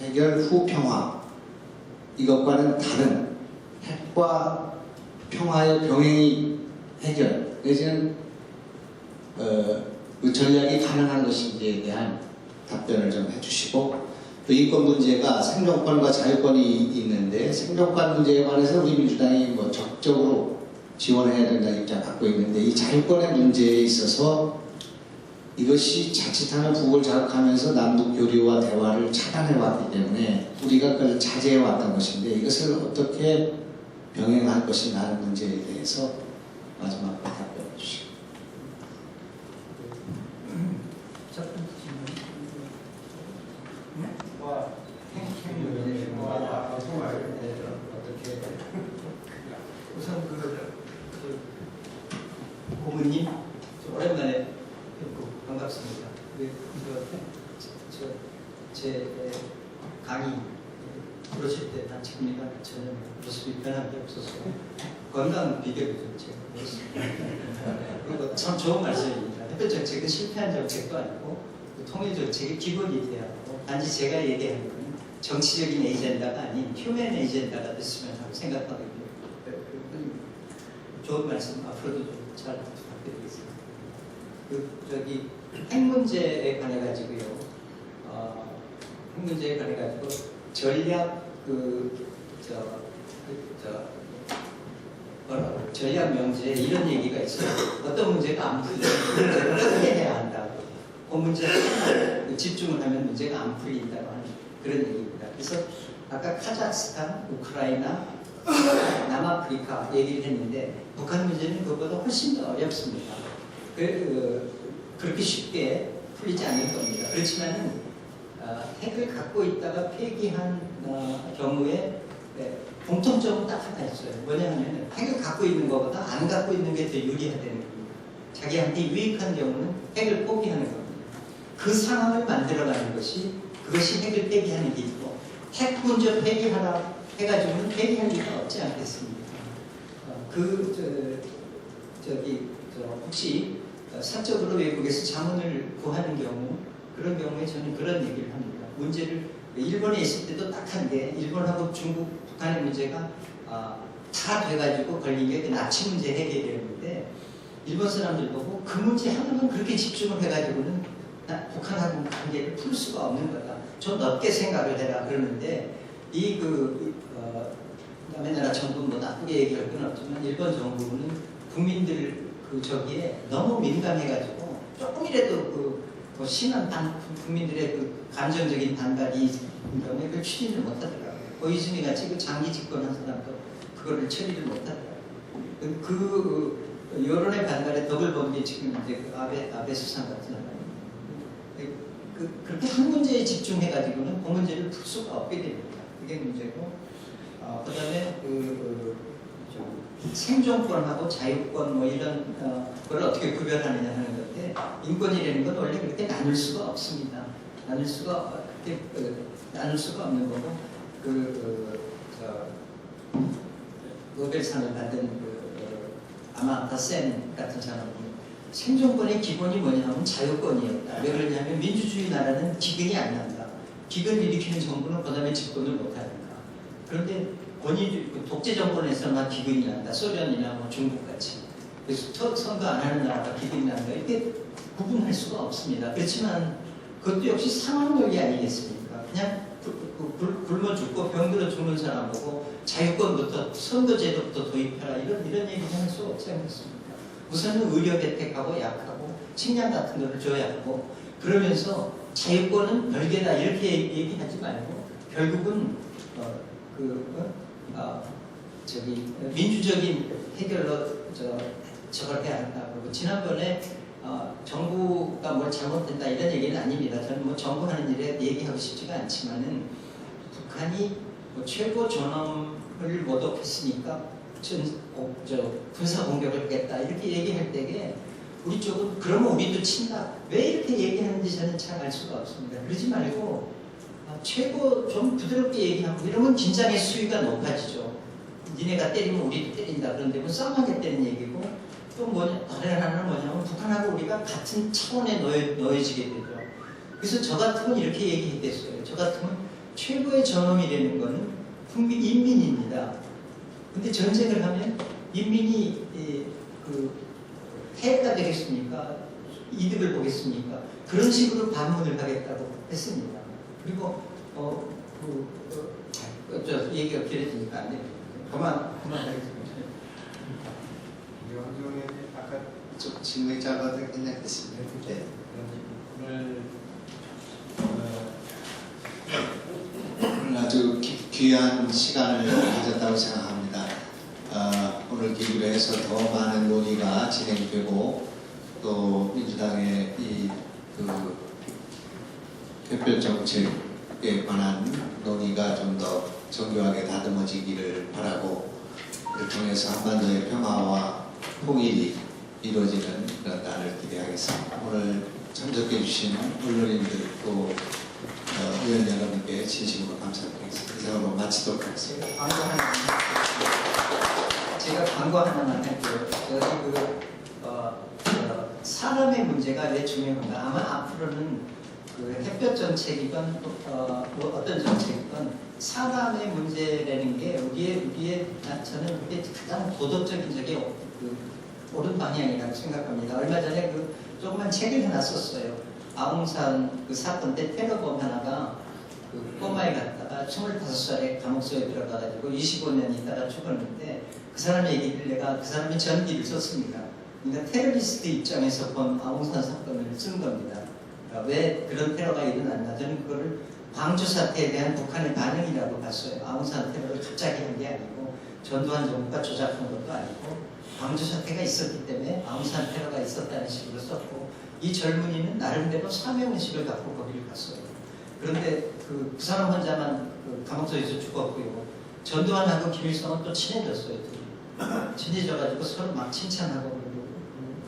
해결 후 평화, 이것과는 다른 핵과 평화의 병행이 해결, 내지는 그 전략이 가능한 것인지에 대한 답변을 좀 해주시고, 그 인권 문제가 생존권과 자유권이 있는데 생존권 문제에 관해서 우리 민주당이 뭐 적극적으로 지원해야 된다는 입장을 갖고 있는데 이 자유권의 문제에 있어서 이것이 자칫하면 북을 자극하면서 남북 교류와 대화를 차단해 왔기 때문에 우리가 그걸 자제해 왔던 것인데 이것을 어떻게 병행할 것이냐는 문제에 대해서 마지막으로 답변해 주시죠. 첫 번째 질문. 어떻게 우선 그 고모님 오랜만에 뵙고 반갑습니다. 제 강의 들으실 때 지금이나 전혀 모습이 변한 게 없었어요. 건강 비결이 좀 제가 보였습니다. 그리고 참 좋은 말씀입니다. 햇볕 정책은 실패한 정책도 아니고 통일 정책의 기본이 돼야 하고 단지 제가 얘기하는 건 정치적인 에이젠다가 아닌 휴먼 에이젠다가 됐으면 하고 생각하거든요. 좋은 말씀 앞으로도 좀 잘 부탁드리겠습니다. 핵 문제에 관해 가지고요. 핵 문제에 관해 가지고 전략 전략 명제에 이런 얘기가 있어요. 어떤 문제가 안 풀리면 문제를 어떻게 해야 한다고. 그 문제에 집중을 하면 문제가 안 풀린다고 하는 그런 얘기입니다. 그래서 아까 카자흐스탄, 우크라이나, 남아프리카 얘기를 했는데 북한 문제는 그것보다 훨씬 더 어렵습니다. 그렇게 쉽게 풀리지 않을 겁니다. 그렇지만은 핵을 갖고 있다가 폐기한 경우에 공통점은 딱 하나 있어요. 뭐냐면 핵을 갖고 있는 것보다 안 갖고 있는 게 더 유리하다는 겁니다. 자기한테 유익한 경우는 핵을 포기하는 겁니다. 그 상황을 만들어가는 것이 그것이 핵을 폐기하는 길이고 핵 먼저 폐기하라 해가지고는 폐기할 리가 없지 않겠습니까? 혹시 사적으로 외국에서 자문을 구하는 경우 그런 경우에 저는 그런 얘기를 합니다. 문제를 일본에 있을 때도 딱한데 일본하고 중국, 북한의 문제가 다 돼가지고 걸린 게 그 나치 문제 해결되는데 일본 사람들 보고 그 문제 하나만 그렇게 집중을 해가지고는 북한하고 관계를 풀 수가 없는 거다. 좀 넓게 생각을 해라 그러는데 남의 나라 정부는 뭐 나쁘게 얘기할 건 없지만 일본 정부는 국민들 저기에 너무 민감해가지고 조금이라도 심한 국민들의 감정적인 반발이 있는 경우에 그걸 추진을 못하더라고요. 고이즈미 같이 장기 집권한 사람도 그거를 처리를 못하더라고요. 여론의 반발에 덕을 본 게 지금 이제 아베 수상 같은 사람입니다. 그렇게 한 문제에 집중해가지고는 그 문제를 풀 수가 없게 됩니다. 그게 문제고, 그 다음에 생존권하고 자유권 뭐 이런 걸 어떻게 구별하느냐 하는 건데 인권이라는 건 원래 그렇게 나눌 수가 없습니다. 나눌 수가 없는 거고 노벨상을 받은 아마타 센 같은 사람은 생존권의 기본이 뭐냐면 자유권이었다. 왜 그러냐면 민주주의 나라는 기근이 안 난다. 기근을 일으키는 정부는 그 다음에 집권을 못하니까. 그런데 독재 정권에서만 기근이 난다. 소련이나 뭐 중국 같이. 그래서 선거 안 하는 나라가 기근이 난다. 이렇게 구분할 수가 없습니다. 그렇지만 그것도 역시 상황론이 아니겠습니까? 그냥 굶어 죽고 병들어 죽는 사람 보고 자유권부터 선거제도부터 도입해라 이런 얘기는 할 수 없지 않겠습니까? 우선은 의료 혜택하고 약하고 식량 같은 거를 줘야 하고 그러면서 자유권은 별개다 이렇게 얘기하지 말고 결국은 민주적인 해결로 저걸 해야 한다. 그리고 지난번에 정부가 뭘 잘못했다 이런 얘기는 아닙니다. 저는 뭐 정부 하는 일에 얘기하고 싶지가 않지만은 북한이 뭐 최고 존엄을 모독했으니까 군사 공격을 하겠다 이렇게 얘기할 때에 우리 쪽은 그러면 우리도 친다. 왜 이렇게 얘기하는지 저는 잘 알 수가 없습니다. 그러지 말고 최고 좀 부드럽게 얘기하고 이러면 긴장의 수위가 높아지죠. 니네가 때리면 우리도 때린다. 그런데 뭐 싸움하겠다는 얘기고 또 하나는 뭐냐면 북한하고 우리가 같은 차원에 놓여지게 되죠. 그래서 저 같으면 이렇게 얘기했겠어요. 저 같으면 최고의 존엄이라는 거는 국민 인민입니다. 근데 전쟁을 하면 인민이 해가 되겠습니까? 이득을 보겠습니까? 그런 식으로 반문을 하겠다고 했습니다. 그리고 저 얘기가 길어지니까 안 돼요. 그만하겠습니다. 영종에 아까 좀 질문이 짧아도 괜찮겠습니다. 네. 오늘 아주 귀한 시간을 가졌다고 생각합니다. 오늘 계기로 해서 더 많은 논의가 진행되고 또 민주당의 그 특별 정책에 관한 논의가 좀 더 정교하게 다듬어지기를 바라고 이를 통해서 한반도의 평화와 통일이 이루어지는 그런 날을 기대하겠습니다. 오늘 참석해 주신 언론인들 또 의원 여러분께 진심으로 감사드리겠습니다. 이상으로 마치도록 하겠습니다. 제가 광고 하나만 할게요. 산업의 문제가 왜 중요한가? 아마 앞으로는 그 햇볕 정책이건 어떤 정책이건 산업의 문제라는 게 저는 그게 가장 도덕적인 적이 옳은 방향이라고 생각합니다. 얼마 전에 그 조그만 책을 하나 썼어요. 아웅산 그 사건 때 테러범 하나가 그 꼬마에 갔다가 25살에 감옥소에 들어가가지고 25년 있다가 죽었는데 그 사람의 얘기를 내가 그 사람의 전기를 썼습니다. 그러니까 테러리스트 입장에서 본 아웅산 사건을 쓴 겁니다. 왜 그런 테러가 일어났나? 저는 그거를 광주 사태에 대한 북한의 반응이라고 봤어요. 아웅산 테러를 갑자기 한 게 아니고 전두환 정부가 조작한 것도 아니고 광주 사태가 있었기 때문에 아웅산 테러가 있었다는 식으로 썼고 이 젊은이는 나름대로 사명의식을 갖고 거기를 갔어요. 그런데 그 사람 혼자만 그 감옥소에서 죽었고요. 전두환하고 김일성은 또 친해졌어요. 친해져가지고 서로 막 칭찬하고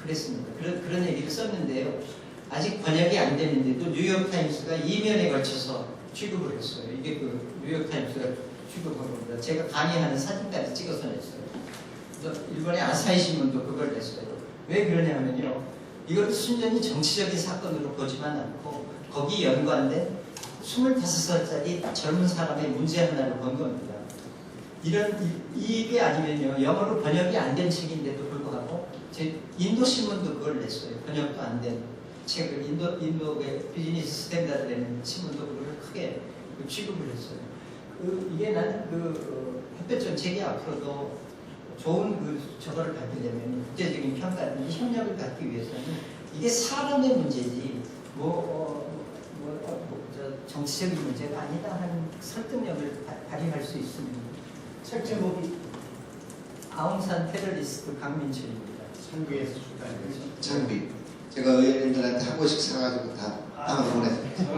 그랬습니다. 그런 얘기를 썼는데요. 아직 번역이 안 됐는데도 뉴욕타임스가 2면에 걸쳐서 취급을 했어요. 이게 그 뉴욕타임스가 취급한 겁니다. 제가 강의하는 사진까지 찍어서 냈어요. 일본의 아사히 신문도 그걸 냈어요. 왜 그러냐면요. 이걸 순전히 정치적인 사건으로 보지만 않고 거기 연관된 25살짜리 젊은 사람의 문제 하나를 본 겁니다. 이게 아니면요. 영어로 번역이 안 된 책인데도 불구하고 인도 신문도 그걸 냈어요. 번역도 안 된 책을 인도의 비즈니스 스탠다드라는 신문도 그걸 크게 취급을 했어요. 이게 나는 햇볕 정책이 앞으로도 좋은 저거를 갖추려면 국제적인 평가든지 협력을 갖기 위해서는 이게 사람의 문제지 정치적인 문제가 아니다 하는 설득력을 발휘할 수 있습니다. 책 제목이 아웅산 테러리스트 강민철입니다. 장비. 제가 의원님들한테 한 권씩 사가지고 다 보내드릴게요.